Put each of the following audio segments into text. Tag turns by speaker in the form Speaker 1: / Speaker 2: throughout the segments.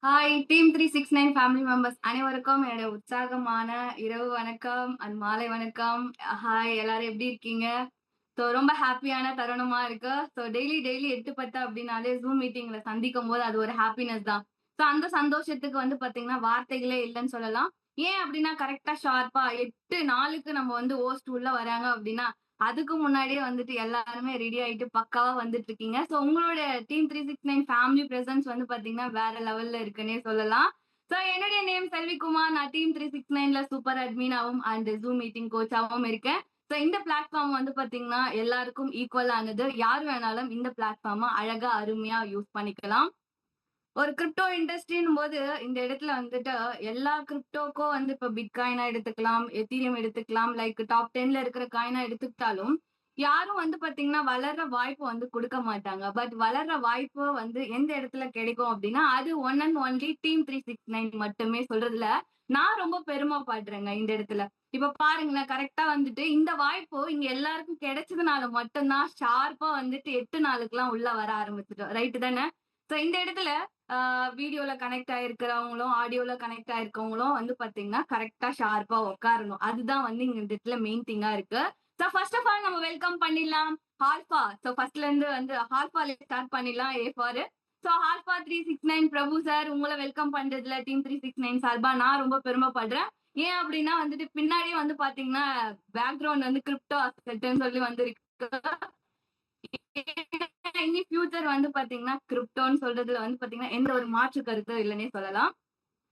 Speaker 1: Hi team 369 family members அனைவருக்கும் என்னுடைய உற்சாகமான இரவு வணக்கம் அண்ட் மாலை வணக்கம். ஹாய், எல்லாரும் எப்படி இருக்கீங்க? ஸோ ரொம்ப ஹாப்பியான தருணமா இருக்கு. ஸோ டெய்லி 8:10 அப்படின்னாலே ஜூம் மீட்டிங்ல சந்திக்கும் போது அது ஒரு ஹாப்பினஸ் தான். ஸோ அந்த சந்தோஷத்துக்கு பாத்தீங்கன்னா வார்த்தைகளே இல்லைன்னு சொல்லலாம். ஏன் அப்படின்னா கரெக்டா ஷார்ப்பா 8:04க்கு நம்ம ஹோஸ்ட் உள்ள வராங்க அப்படின்னா அதுக்கு முன்னாடியே எல்லாருமே ரெடி ஆயிட்டு பக்காவா வந்துட்டு இருக்கீங்க. ஸோ உங்களோட டீம் 369 ஃபேமிலி பிரசன்ஸ் பாத்தீங்கன்னா வேற லெவல்ல இருக்குன்னே சொல்லலாம். ஸோ என்னுடைய நேம் செல்விகுமார். நான் டீம் 369ல சூப்பர் அட்மினாவும் அண்ட் ஜூம் மீட்டிங் கோச்சாவும் இருக்கேன். ஸோ இந்த பிளாட்ஃபார்ம் பாத்தீங்கன்னா எல்லாருக்கும் ஈக்குவலானது. யார் வேணாலும் இந்த பிளாட்ஃபார்மை அழகா அருமையா யூஸ் பண்ணிக்கலாம். ஒரு கிரிப்டோ இண்டஸ்ட்ரின்னும் போது இந்த இடத்துல எல்லா கிரிப்டோக்கும் இப்ப பிட்காயினா எடுத்துக்கலாம், எத்தீரியம் எடுத்துக்கலாம், லைக் டாப் 10ல இருக்கிற காயினா எடுத்துக்கிட்டாலும் யாரும் பாத்தீங்கன்னா வளர்ற வாய்ப்பு கொடுக்க மாட்டாங்க. பட் வளர்ற வாய்ப்பு எந்த இடத்துல கிடைக்கும் அப்படின்னா அது ஒன் அண்ட் ஒன்லி டீம் 369 மட்டுமே சொல்றதுல நான் ரொம்ப பெருமைப்படுறேங்க இந்த இடத்துல. இப்ப பாருங்களேன், கரெக்டா இந்த வாய்ப்பு இங்க எல்லாருக்கும் கிடைச்சதுனால மட்டும்தான் ஷார்ப்பா 8 நாளுக்குலாம் உள்ள வர ஆரம்பிச்சிட்டோம். ரைட்டு தானே? சோ இந்த இடத்துல வீடியோல கனெக்ட் ஆயிருக்கிறவங்களும் ஆடியோல கனெக்ட் ஆயிருக்கவங்களும் பாத்தீங்கன்னா கரெக்டா ஷார்ப்பா உட்காரணும். அதுதான் இங்க இந்த இடத்துல மெயின் திங்கா இருக்கு. சோ ஃபர்ஸ்ட் ஆஃப் ஆல் நம்ம வெல்கம் பண்ணிடலாம் ஆல்பா. சோ ஃபர்ஸ்ட்ல இருந்து ஆல்பால ஸ்டார்ட் பண்ணிடலாம். A for so alpha 369 Prabhu sir, உங்களை வெல்கம் பண்றதுல டீம் 369 சார்பா நான் ரொம்ப பெருமைப்படுறேன். ஏன் அப்படின்னா பின்னாடியே பாத்தீங்கன்னா பேக்ரவுண்ட் கிரிப்டோ அசெட்னு சொல்லி இருக்கு. இனி ஃபியூச்சர் பாத்தீங்கன்னா கிரிப்டோன்னு சொல்றதுல பாத்தீங்கன்னா எந்த ஒரு மாற்று கருத்தும் இல்லைன்னே சொல்லலாம்.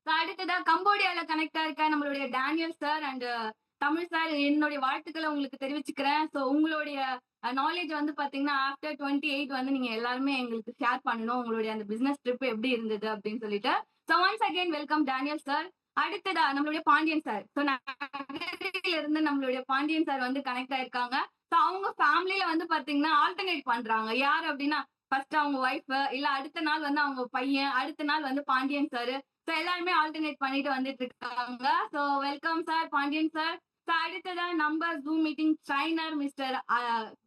Speaker 1: அடுத்ததா கம்போடியால கனெக்டா இருக்க நம்மளுடைய Daniel sir and Tamil sir, என்னுடைய வாழ்த்துக்களை உங்களுக்கு தெரிவிச்சுக்கிறேன். ஸோ உங்களுடைய நாலேஜ் பாத்தீங்கன்னா ஆஃப்டர் 28 நீங்க எல்லாருமே எங்களுக்கு ஷேர் பண்ணணும். உங்களுடைய அந்த பிசினஸ் ட்ரிப் எப்படி இருந்தது அப்படின்னு சொல்லிட்டு. So once again welcome Daniel sir. அடுத்ததா நம்மளுடைய பாண்டியன் சார். ஸோ நகரில இருந்து நம்மளுடைய பாண்டியன் சார் கனெக்ட் ஆயிருக்காங்க. ஸோ அவங்க ஃபேமிலியில பாத்தீங்கன்னா ஆல்டர்னேட் பண்றாங்க. யார் அப்படின்னா ஃபர்ஸ்ட் அவங்க ஒய்ஃப், இல்ல அடுத்த நாள் அவங்க பையன், அடுத்த நாள் பாண்டியன் சார். ஸோ எல்லாருமே ஆல்டர்னேட் பண்ணிட்டு வந்துட்டு இருக்காங்க. So welcome sir Pandian sir. So அடுத்ததா நம்ம zoom meeting trainer mister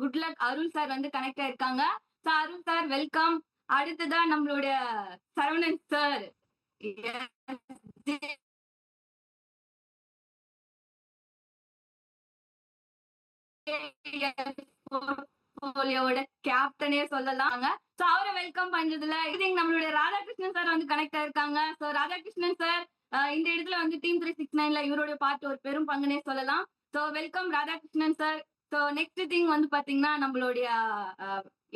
Speaker 1: good luck Arul sir connect ஆயிருக்காங்க. So Arul sir welcome. அடுத்ததா நம்மளுடைய சரவணன் சார் போர்ட்ஃபோலியோட கேப்டனே சொல்லலாங்க. சோ அவரை வெல்கம் பண்றதுல நம்மளுடைய ராதாகிருஷ்ணன் சார் கனெக்ட் ஆயிருக்காங்க. சோ ராதாகிருஷ்ணன் சார் இந்த இடத்துல டீம் 369ல இவருடைய பார்ட் ஒரு பெரும் பங்குனே சொல்லலாம். So welcome Radhakrishnan sir. So next thing பாத்தீங்கன்னா நம்மளுடைய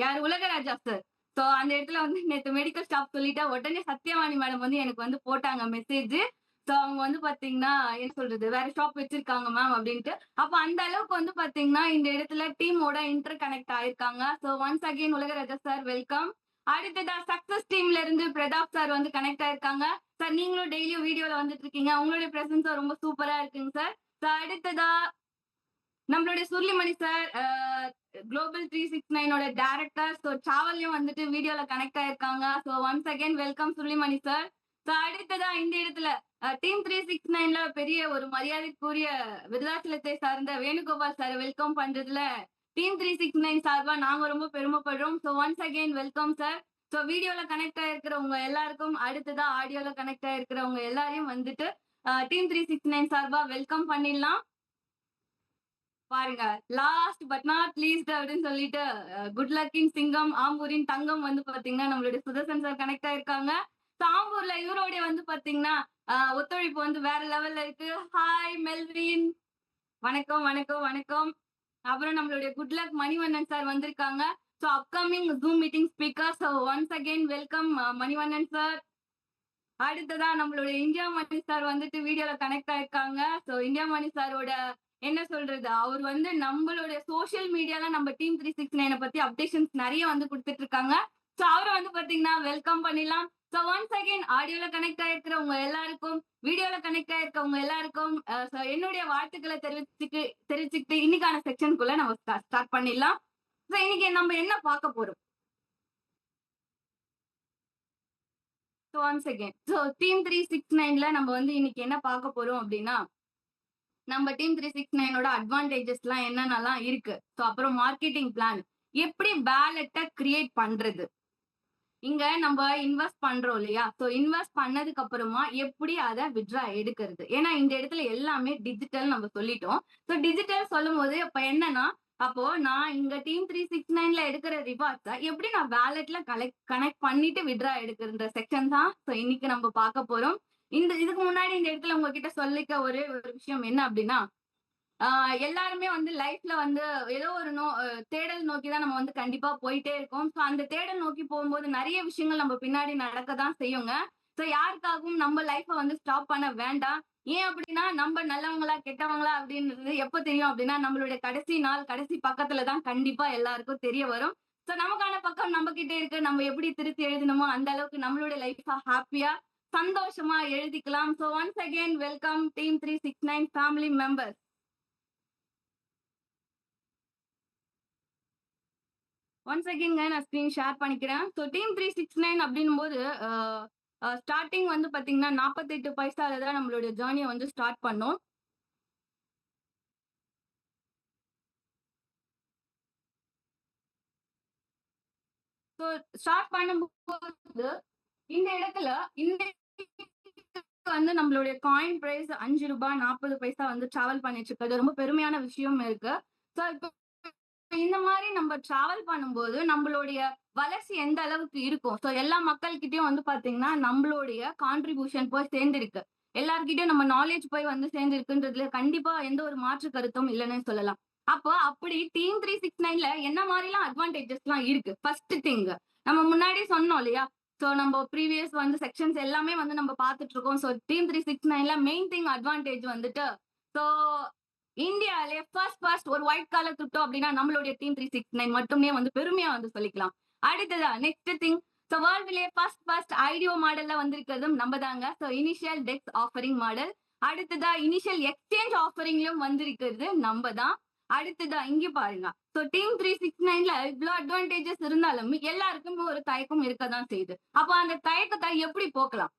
Speaker 1: யார் உலகராஜா சார். சோ அந்த இடத்துல நேத்து மெடிக்கல் ஸ்டாப் சொல்லிட்டா உடனே சத்யவாணி மேடம் எனக்கு போட்டாங்க மெசேஜ். சோ அவங்க பாத்தீங்கன்னா என்ன சொல்றது, வேற ஷாப் வச்சிருக்காங்க மேம் அப்படின்ட்டு. அப்ப அந்த அளவுக்கு பாத்தீங்கன்னா இந்த இடத்துல டீமோட இன்டர் கனெக்ட் ஆயிருக்காங்க. So once again Ulagaraja sir welcome. அடுத்ததா சக்சஸ் டீம்ல இருந்து பிரதாப் சார் கனெக்ட் ஆயிருக்காங்க. சார் நீங்களும் டெய்லியும் வீடியோல வந்துட்டு இருக்கீங்க. உங்களுடைய பிரசன்ஸ் ரொம்ப சூப்பரா இருக்குங்க சார். அடுத்ததா நம்மளுடைய சுருளிமணி சார், குளோபல் 369ஓட டைரக்டர். ஸோ சாவல்லையும் வீடியோல கனெக்ட் ஆயிருக்காங்க. So once again welcome Surulimani sir. So அடுத்ததா இந்த இடத்துல டீம் 369ல பெரிய ஒரு மரியாதைக்குரிய விருதாச்சலத்தை சார்ந்த வேணுகோபால் சார் வெல்கம் பண்றதுல டீம் 369 சார்பா நாங்க ரொம்ப பெருமைப்படுறோம். So once again welcome sir. So வீடியோல கனெக்ட் ஆயிருக்கிறவங்க எல்லாருக்கும், அடுத்ததா ஆடியோல கனெக்ட் ஆயிருக்கிறவங்க எல்லாரையும் டீம் 369 சார்பா வெல்கம் பண்ணிடலாம். பாருங்க, லாஸ்ட் பட் நாட் லீஸ்ட் அப்படின்னு சொல்லிட்டு குட் லக்கின் சிங்கம் ஆம்பூரின் தங்கம் பாத்தீங்கன்னா நம்மளுடைய சுதர்சன் சார் கனெக்ட் ஆயிருக்காங்க. ஆம்பூர்ல இவரோட பாத்தீங்கன்னா ஒத்துழைப்பு வேற லெவல்ல இருக்கு. ஹாய் மெல்வின், வணக்கம் வணக்கம் வணக்கம். அப்புறம் நம்மளுடைய குட் லக் மணிவண்ணன் சார் வந்திருக்காங்க. So upcoming zoom meeting speaker. So once again welcome Manivannan sir. அடுத்ததா நம்மளுடைய இந்தியா மணி சார் வீடியோல கனெக்ட் ஆயிருக்காங்க. ஸோ இந்தியா மணி சாரோட என்ன சொல்றது, அவர் நம்மளுடைய சோசியல் மீடியால நம்ம டீம் 369 பத்தி அப்டேஷன்ஸ் நிறைய கொடுத்துட்டு இருக்காங்க. ஸோ அவரை பாத்தீங்கன்னா வெல்கம் பண்ணிடலாம். ஸோ ஒன்ஸ் அகைன் ஆடியோல கனெக்ட் ஆயிருக்கிறவங்க எல்லாருக்கும், வீடியோல கனெக்ட் ஆயிருக்கவங்க எல்லாருக்கும் என்னுடைய வாழ்த்துக்களை தெரிவிச்சுக்கிட்டு இன்னைக்கான செக்ஷனுக்குள்ள நம்ம ஸ்டார்ட் பண்ணிடலாம். ஸோ இன்னைக்கு நம்ம என்ன பார்க்க போறோம்? ஒன்ஸ் அகைன் டீம் 369ல நம்ம இன்னைக்கு என்ன பார்க்க போறோம் அப்படின்னா, நம்ம டீம் 369ஓட அட்வான்டேஜஸ் எல்லாம் என்னென்னலாம் இருக்கு. ஸோ அப்புறம் மார்க்கெட்டிங் பிளான், எப்படி வேலெட்டை கிரியேட் பண்றது, இங்க நம்ம இன்வெஸ்ட் பண்றோம் இல்லையா? சோ இன்வெஸ்ட் பண்ணதுக்கு அப்புறமா எப்படி அத வித்ட்ரா எடுக்கிறது? ஏன்னா இந்த இடத்துல எல்லாமே டிஜிட்டல் நம்ம சொல்லிட்டோம். சோ டிஜிட்டல் சொல்லும்போது அப்ப என்னன்னா, அப்போ நான் இங்க டீம் 369ல எடுக்கிற ரிவார்ட்ஸ எப்படி நான் வாலெட்ல கனெக்ட் பண்ணிட்டு வித்ட்ரா எடுக்குறன்ற செக்ஷன் தான் சோ இன்னைக்கு நம்ம பார்க்க போறோம். இதுக்கு முன்னாடி இந்த இடத்துல உங்ககிட்ட சொல்லிக்க ஒரே ஒரு விஷயம் என்ன அப்படின்னா, எல்லாருமே வந்து லைஃப்ல வந்து ஏதோ ஒரு தேடல் நோக்கி தான் நம்ம வந்து கண்டிப்பா போயிட்டே இருக்கோம். சோ அந்த தேடல் நோக்கி போகும்போது நெறைய விஷயங்கள் நம்ம பின்னாடி நடக்க தான் செய்யுங்க. சோ யாருக்காகவும் நம்ம லைஃப்ப வந்து ஸ்டாப் பண்ண வேண்டாம். ஏன் அப்படின்னா, நம்ம நல்லவங்களா, கெட்டவங்களா அப்படின்றது எப்ப தெரியும் அப்படின்னா, நம்மளுடைய கடைசி நாள், கடைசி பக்கத்துல தான் கண்டிப்பா எல்லாருக்கும் தெரிய வரும். சோ நமக்கான பக்கம் நம்ம கிட்ட இருக்கு. நம்ம எப்படி திருத்தி எழுதணுமோ அந்த அளவுக்கு நம்மளுடைய லைஃப்ப ஹாப்பியா, சந்தோஷமா எழுதிக்கலாம். So once again welcome team 369 family members. Once அகைன்ங்க நான் ஸ்க்ரீன் ஷேர் பண்ணிக்கிறேன். ஸோ டீம் 369 அப்படின்னும்போது அ அ ஸ்டார்ட்டிங் வந்து பார்த்தீங்கன்னா, 48 பைசால தான் நம்மளுடைய ஜர்னிய வந்து ஸ்டார்ட் பண்ணோம். ஸோ ஸ்டார்ட் பண்ணும்போது இந்த இடத்துல இன்னைக்கு வந்து நம்மளுடைய காயின் பிரைஸ் ரூ. 5.40 வந்து டிராவல் பண்ணிட்டு இருக்கு. ரொம்ப பெருமையான விஷயம் இருக்கு. ஸோ இப்போ இந்த மாரி நம்ம டிராவல் பண்ணும்போது, நம்மளுடைய வளர்ச்சி எந்த அளவுக்கு இருக்கும்? சோ எல்லா மக்கள்கிட்டயும் வந்து பாத்தீங்கன்னா, நம்மளுடைய கான்ட்ரிபியூஷன் போய் சேர்ந்திருக்கு. எல்லார்கிட்டயும் நம்ம நாலேட்ஜ் போய் வந்து சேர்ந்திருக்குன்றதுல கண்டிப்பா எந்த ஒரு மாற்று கருத்தும் இல்லன்னே சொல்லலாம். அப்போ அப்படி டீம் 369ல என்ன மாரிலாம் அட்வான்டேஜஸ்லாம் இருக்கு? ஃபர்ஸ்ட் திங் நம்ம முன்னாடி சொன்னோம் இல்லையா? சோ நம்ம ப்ரீவியஸ் வந்து செக்ஷன்ஸ் எல்லாமே வந்து நம்ம பார்த்துட்டு இருக்கோம். சோ டீம் 369ல மெயின் திங் அட்வான்டேஜ் வந்துட்டு, சோ இந்தியாலயே ஃபர்ஸ்ட் ஒரு ஒயிட் காலர் கிரிப்டோ அப்படின்னா நம்மளுடைய டீம் 369 மட்டுமே வந்து பெருமையா வந்து சொல்லிக்கலாம். அடுத்ததா நெக்ஸ்ட் திங் சோ வேர்ல்ட்லயே ஃபர்ஸ்ட் ஐடிஓ மாடல்ல வந்திருக்கிறதும் நம்ம தாங்க. So initial DEX offering model. அடுத்ததா இனிஷியல் எக்ஸ்சேஞ்ச் ஆஃபரிங்லயும் வந்திருக்கிறது நம்ம தான். அடுத்ததா இங்க பாருங்க. சோ டீம் 369ல இவ்ளோ அட்வான்டேஜஸ் இருந்தாலும் எல்லாருக்கும் ஒரு தயக்கம் இருக்கதான் செய்யுது. அப்ப அந்த தயக்கத்த எப்படி போக்கலாம்?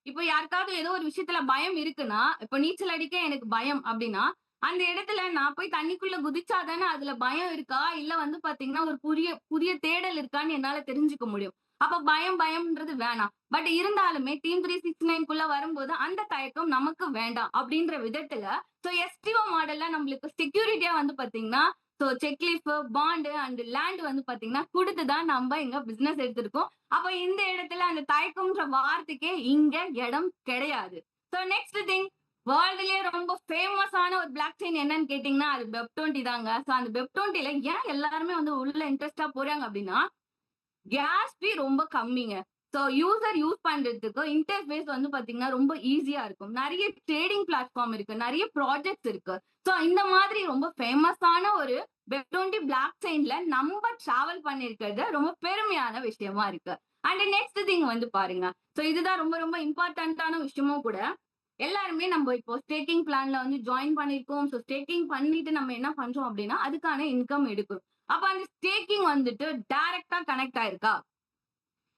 Speaker 1: இப்ப யாருக்காவது ஏதோ ஒரு விஷயத்துல பயம் இருக்குன்னா, இப்ப நீச்சல் அடிக்க எனக்கு பயம் அப்டின்னா, அந்த இடத்துல நான் போய் தண்ணிக்குள்ள குதிச்சா தானே அதுல பயம் இருக்கா? இல்ல வந்து பாத்தீங்கன்னா, ஒரு புதிய புதிய தேடல் இருக்கான்னு என்னால தெரிஞ்சுக்க முடியும். அப்ப பயம்ன்றது வேணாம். பட் இருந்தாலுமே டீம் 369க்குள்ள வரும்போது அந்த தயக்கம் நமக்கு வேண்டாம். அப்டின்ற விதத்துல, சோ எஸ்டிஓ மாடல்ல நம்மளுக்கு செக்யூரிட்டியா வந்து பாத்தீங்கன்னா, so check leaf, bond and land வந்து பாத்தீங்கன்னா குடுத்து தான் நம்ப இங்க பிசினஸ் எடுத்திருக்கோம். அப்ப இந்த இடத்துல அந்த தயக்கம்ன்ற வார்த்தைக்கே இங்க இடம் கிடையாது. சோ நெக்ஸ்ட் திங் வேர்ல்டுலயே ரொம்ப ஃபேமஸான ஒரு பிளாக் செயின் என்னன்னு கேட்டீங்கன்னா, அது பெப்20 தாங்க. சோ அந்த பெப்20ல ஏன் எல்லாருமே வந்து உள்ள இன்ட்ரெஸ்ட்டா போறாங்க அப்டின்னா, கேஸ் ஃபீ ரொம்ப கம்மிங்க. சோ யூசர் யூஸ் பண்றதுக்கு இன்டர்ஃபேஸ் வந்து பாத்தீங்கன்னா, ரொம்ப ஈஸியா இருக்கும். நெறைய ட்ரேடிங் பிளாட்ஃபார்ம் இருக்கு. நெறைய ப்ராஜெக்ட்ஸ் இருக்கு. சோ இந்த மாதிரி ரொம்ப ஃபேமஸான ஒரு வெப்20 பிளாக் செயின்ல நம்ம டிராவல் பண்ணியிருக்கிறது ரொம்ப பெருமையான விஷயமா இருக்கு. அண்ட் நெக்ஸ்ட் திங் வந்து பாருங்க. சோ இதுதான் ரொம்ப ரொம்ப இம்பார்ட்டன்ட்டான விஷயமும் கூட. எல்லாருமே நம்ம இப்போ ஸ்டேக்கிங் பிளான்ல வந்து ஜாயின் பண்ணியிருக்கோம். சோ ஸ்டேக்கிங் பண்ணிட்டு நம்ம என்ன பண்றோம் அப்டின்னா, அதுக்கான இன்கம் எடுக்கும். அப்ப அந்த ஸ்டேக்கிங் வந்துட்டு டைரக்ட்டா கனெக்ட் ஆயிருக்கா?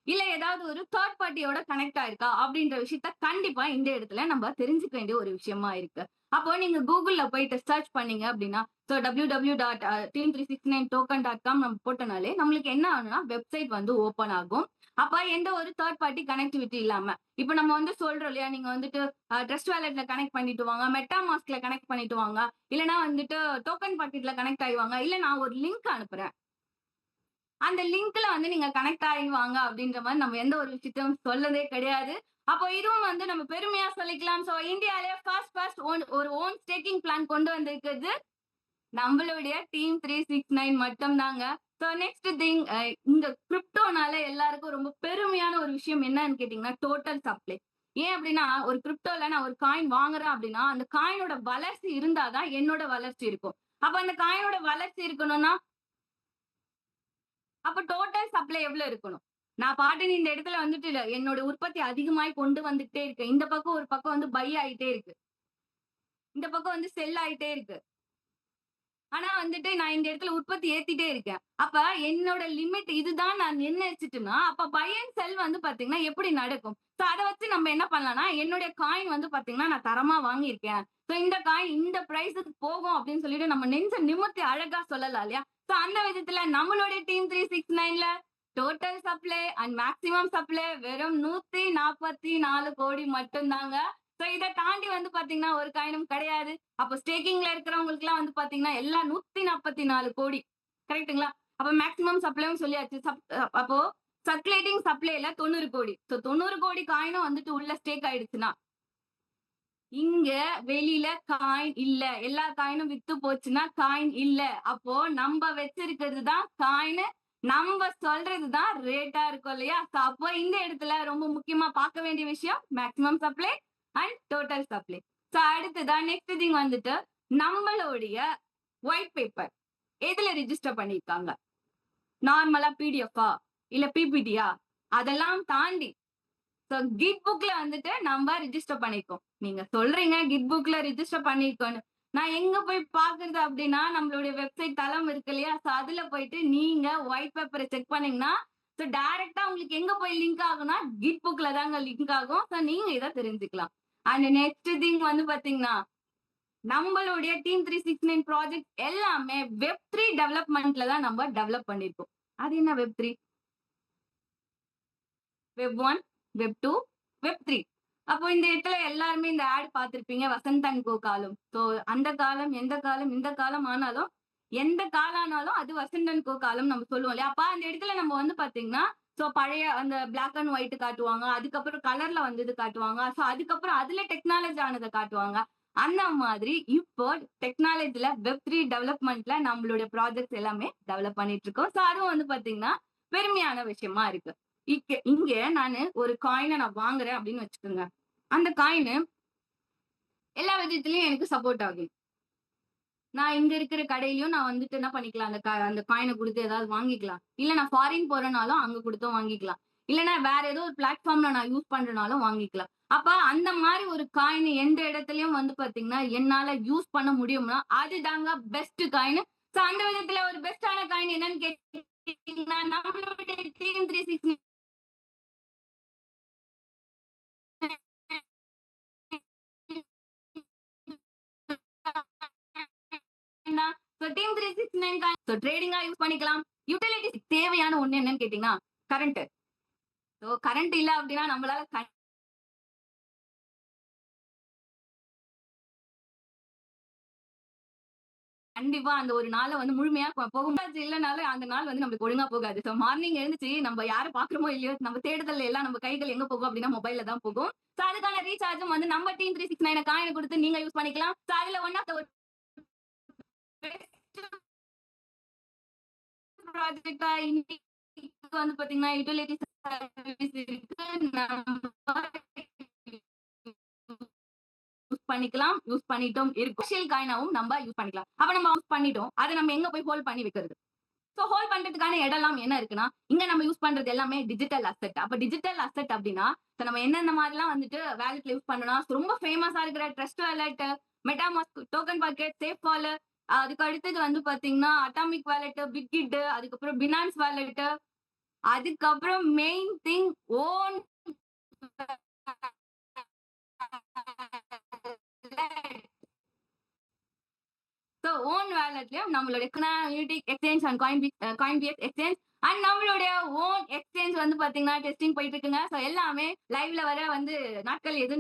Speaker 1: இல்ல ஏதாவது ஒரு தேர்ட் பார்ட்டியோட கனெக்ட் ஆயிருக்கா? அப்படின்ற விஷயத்த கண்டிப்பா இந்த இடத்துல நம்ம தெரிஞ்சுக்க வேண்டிய ஒரு விஷயமா இருக்கு. அப்போ நீங்க Googleல போயிட்டு சர்ச் பண்ணீங்க அப்படின்னா, www.team369token.com நம்ம போட்டனாலே நம்மளுக்கு என்ன ஆகும்னா, வெப்சைட் வந்து ஓப்பன் ஆகும். அப்ப எந்த ஒரு தேர்ட் பார்ட்டி கனெக்டிவிட்டி இல்லாம. இப்ப நம்ம வந்து சொல்றோம் இல்லையா? நீங்க வந்துட்டு ட்ரஸ்ட் வாலெட்ல கனெக்ட் பண்ணிட்டு வாங்க, மெட்டாமாஸ்க்ல கனெக்ட் பண்ணிட்டு வாங்க, இல்லன்னா வந்துட்டு டோக்கன் பாக்கெட்ல கனெக்ட் ஆயி வாங்க. இல்ல நான் ஒரு லிங்க் அனுப்புறேன். அந்த லிங்க்ல வந்து நீங்க கனெக்ட் ஆயிடுவாங்க அப்படின்ற மாரி நம்ம எந்த ஒரு விஷயத்தையும் சொல்லதே கிடையாது. அப்போ இதுவும் வந்து நம்ம பெருமையா சொல்லிக்கலாம். சோ இந்தியாலயே ஃபர்ஸ்ட் ஒரு ஓன் ஸ்டேக்கிங் பிளான் கொண்டு வந்திருக்கிறது நம்மளுடைய டீம் 369 மட்டும் தாங்க. சோ நெக்ஸ்ட் திங் இந்த கிரிப்டோனால எல்லாருக்கும் ரொம்ப பெருமையான ஒரு விஷயம் என்னன்னு கேட்டீங்கன்னா, டோட்டல் சப்ளை. ஏன் அப்படின்னா, ஒரு கிரிப்டோல நான் ஒரு காயின் வாங்குறேன் அப்படின்னா, அந்த காயினோட வளர்ச்சி இருந்தா தான் என்னோட வளர்ச்சி இருக்கும். அப்ப அந்த காயினோட வளர்ச்சி இருக்கணும்னா அப்ப டோட்டல் சப்ளை எவ்வளவு இருக்கணும்? நான் பாட்டுன்னு இந்த இடத்துல வந்துட்டு இல்ல. என்னோட உற்பத்தி அதிகமாய் கொண்டு வந்துகிட்டே இருக்கேன். இந்த பக்கம் ஒரு பக்கம் வந்து பை ஆயிட்டே இருக்கு. இந்த பக்கம் வந்து செல் ஆயிட்டே இருக்கு. ஆனா வந்துட்டு நான் இந்த இடத்துல உற்பத்தி ஏத்திட்டே இருக்கேன். அப்ப என்னோட லிமிட் இதுதான் நான் நிர்ணயிச்சுட்டேன்னா, அப்ப பை அண்ட் செல் வந்து பார்த்தீங்கன்னா எப்படி நடக்கும்? சோ அத வச்சு நம்ம என்ன பண்ணலாம்னா, என்னுடைய காயின் வந்து பார்த்தீங்கன்னா, நான் தரமா வாங்கியிருக்கேன். சோ இந்த காயின் இந்த பிரைஸ்க்கு போகும் அப்படின்னு சொல்லிட்டு நம்ம நெஞ்ச நிமிர்த்தி அழகா சொல்லலாம் இல்லையா? சோ அந்த விதத்துல நம்மளுடைய டீம் 369ல total supply and maximum supply வெறும் 144 கோடி மட்டும்தாங்க. சோ இத தாண்டி வந்து பாத்தீங்கன்னா ஒரு காயினும் கிடையாது. அப்போ ஸ்டேக்கிங்ல இருக்கிறவங்களுக்கு எல்லாம் வந்து பாத்தீங்கன்னா எல்லாம் 144 கோடி கரெக்ட்டுங்களா? அப்ப மேக்ஸிமம் சப்ளையும் சொல்லியாச்சு. அப்போ சர்க்குலேட்டிங் சப்ளைல 90 கோடி. சோ 90 கோடி காயினும் வந்துட்டு உள்ள ஸ்டேக் ஆயிடுச்சுன்னா இங்க வெளியில காயின் இல்ல. எல்லா காயினும் வித்து போச்சுன்னா காயின் இல்ல. அப்போ நம்ம வச்சிருக்கிறது தான் காயின். நம்ம சொல்றதுதான் ரேட்டா இருக்கும் இல்லையா? அப்போ இந்த இடத்துல ரொம்ப முக்கியமா பார்க்க வேண்டிய விஷயம் maximum supply and total supply. அடுத்ததான் நெக்ஸ்ட் திங் வந்துட்டு நம்மளுடைய ஒயிட் பேப்பர் எதுல ரிஜிஸ்டர் பண்ணிருக்காங்க? நார்மலா பிடிஎஃபா இல்ல பிபிடியா? அதெல்லாம் தாண்டி கிட் புக்ல வந்துட்டு நம்ம ரிஜிஸ்டர் பண்ணிருக்கோம். நீங்க சொல்றீங்க கிட் புக்ல ரிஜிஸ்டர் பண்ணிருக்கோன்னு. நான் எங்க போய் பாக்குறது அப்படின்னா நம்மளுடைய வெப்சைட் தளம் இருக்கு இல்லையா? அதுல போயிட்டு நீங்க ஒயிட் பேப்பரை செக் பண்ணீங்கன்னா டைரக்டா உங்களுக்கு எங்க போய் லிங்க் ஆகும்னா கிட் புக்ல தாங்க லிங்க் ஆகும். நீங்க இதை தெரிஞ்சுக்கலாம். அண்ட் நெக்ஸ்ட் திங் வந்து பாத்தீங்கன்னா நம்மளுடைய டீம் 369 ப்ராஜெக்ட் எல்லாமே வெப்3 டெவலப்மெண்ட்ல தான் நம்ம டெவலப் பண்ணிருக்கோம். அது என்ன வெப்3? வெப்1, வெப்2, வெப்3. அப்போ இந்த இடத்துல எல்லாருமே இந்த ஆட் பார்த்திருப்பீங்க, வசந்த் அண்ட் கோ காலம். சோ அந்த காலம், எந்த காலம், இந்த காலம் ஆனாலும் எந்த காலம் ஆனாலும் அது வசந்த் அண்ட் கோ காலம் நம்ம சொல்லுவோம் இல்லையா? அப்ப அந்த இடத்துல நம்ம வந்து பாத்தீங்கன்னா சோ பழைய அந்த பிளாக் அண்ட் ஒயிட் காட்டுவாங்க. அதுக்கப்புறம் கலர்ல வந்தது காட்டுவாங்க. சோ அதுக்கப்புறம் அதுல டெக்னாலஜி ஆனதை காட்டுவாங்க. அந்த மாதிரி இப்போ டெக்னாலஜில வெப்3 டெவலப்மெண்ட்ல நம்மளுடைய ப்ராஜெக்ட்ஸ் எல்லாமே டெவலப் பண்ணிட்டு இருக்கோம். சோ அதுவும் வந்து பாத்தீங்கன்னா பெருமையான விஷயமா இருக்கு. இங்க நானு ஒரு காயினை நான் வாங்குறேன் அப்படின்னு வச்சுக்கோங்க. அந்த காயின் எல்லா விதத்திலயும் எனக்கு சப்போர்ட் ஆகும். நான் இங்க இருக்கிற கடையிலயும் நான் வந்துட்டு என்ன பண்ணிக்கலாம், அந்த காயினை கொடுத்து ஏதாவது வாங்கிக்கலாம். இல்ல நான் ஃபாரின் போறனாலும் அங்க கொடுத்தும் வாங்கிக்கலாம். இல்லைன்னா வேற ஏதோ ஒரு பிளாட்ஃபார்ம்ல நான் யூஸ் பண்றனாலும் வாங்கிக்கலாம். அப்ப அந்த மாதிரி ஒரு காயின் எந்த இடத்துலயும் வந்து பாத்தீங்கன்னா என்னால யூஸ் பண்ண முடியும்னா அதுதாங்க பெஸ்ட் காயின். சோ அந்த விதத்துல ஒரு பெஸ்டான காயின் என்னன்னு கேட்டீங்கன்னா நம்மளுடைய டீம் 369 டீம் 369 ட்ரேடிங்கா யூஸ் பண்ணிக்கலாம். யூட்டிலிட்டிஸ் தேவையான ஒண்ணு என்னன்னு கேட்டீங்கன்னா கரண்ட். கரண்ட் இல்ல அப்படின்னா நம்மளால கண்டிப்பா அந்த ஒரு நாளை வந்து முழுமையா போகும். இல்லைனாலும் அந்த நாள் வந்து நம்மளுக்கு ஒழுங்கா போகாது. சோ மார்னிங் எழுந்துச்சு நம்ம யாரை பாக்குறோமோ இல்லையோ நம்ம தேடுதல் எல்லாம் நம்ம கைகள் எங்க போகும் அப்படின்னா மொபைல்ல தான் போகும். சோ அதுக்கான ரீசார்ஜும் வந்து நம்ம டீம் 369 காயினை கொடுத்து நீங்க யூஸ் பண்ணிக்கலாம். சோ அதுல ஒன் ஆஃப் த ப்ராஜெக்டா இன்னைக்கு வந்து பாத்தீங்கன்னா யூட்டிலிட்டி சர்வீஸ் இருக்கு. யூஸ் பண்ணிக்கலாம், யூஸ் பண்ணிட்டோம் இருக்கும். சோஷியல் காயினாவும் நம்ம யூஸ் பண்ணிக்கலாம். அப்ப நம்ம யூஸ் பண்ணிட்டோம். அதை நம்ம எங்க போய் ஹோல்ட் பண்ணி வைக்கிறது? சோ ஹோல்ட் பண்றதுக்கான இடம்லாம் என்ன இருக்குன்னா இங்க நம்ம யூஸ் பண்றது எல்லாமே டிஜிட்டல் அசெட். அப்ப டிஜிட்டல் அசெட் அப்படின்னா நம்ம என்னென்ன மாதிரிலாம் வந்துட்டு வேலெட்ல யூஸ் பண்ணணும். ரொம்ப ஃபேமஸா இருக்கிற trust wallet, MetaMask, token pocket, safe wallet, அதுக்கு அடுத்தது வந்து பாத்தீங்கன்னா அட்டாமிக் வாலெட், பிட்கிட், அதுக்கப்புறம் பினான்ஸ் வாலெட், அதுக்கப்புறம் main thing own so own வேலட்லயும் நம்மளுடைய exchange and CoinBX exchange and நம்மளுடைய ஓன் எக்ஸ்சேஞ்ச் வந்து பாத்தீங்கன்னா டெஸ்டிங் போயிட்டு இருக்குங்க. சோ எல்லாமே லைவ்ல வர வந்து நாட்கள் எது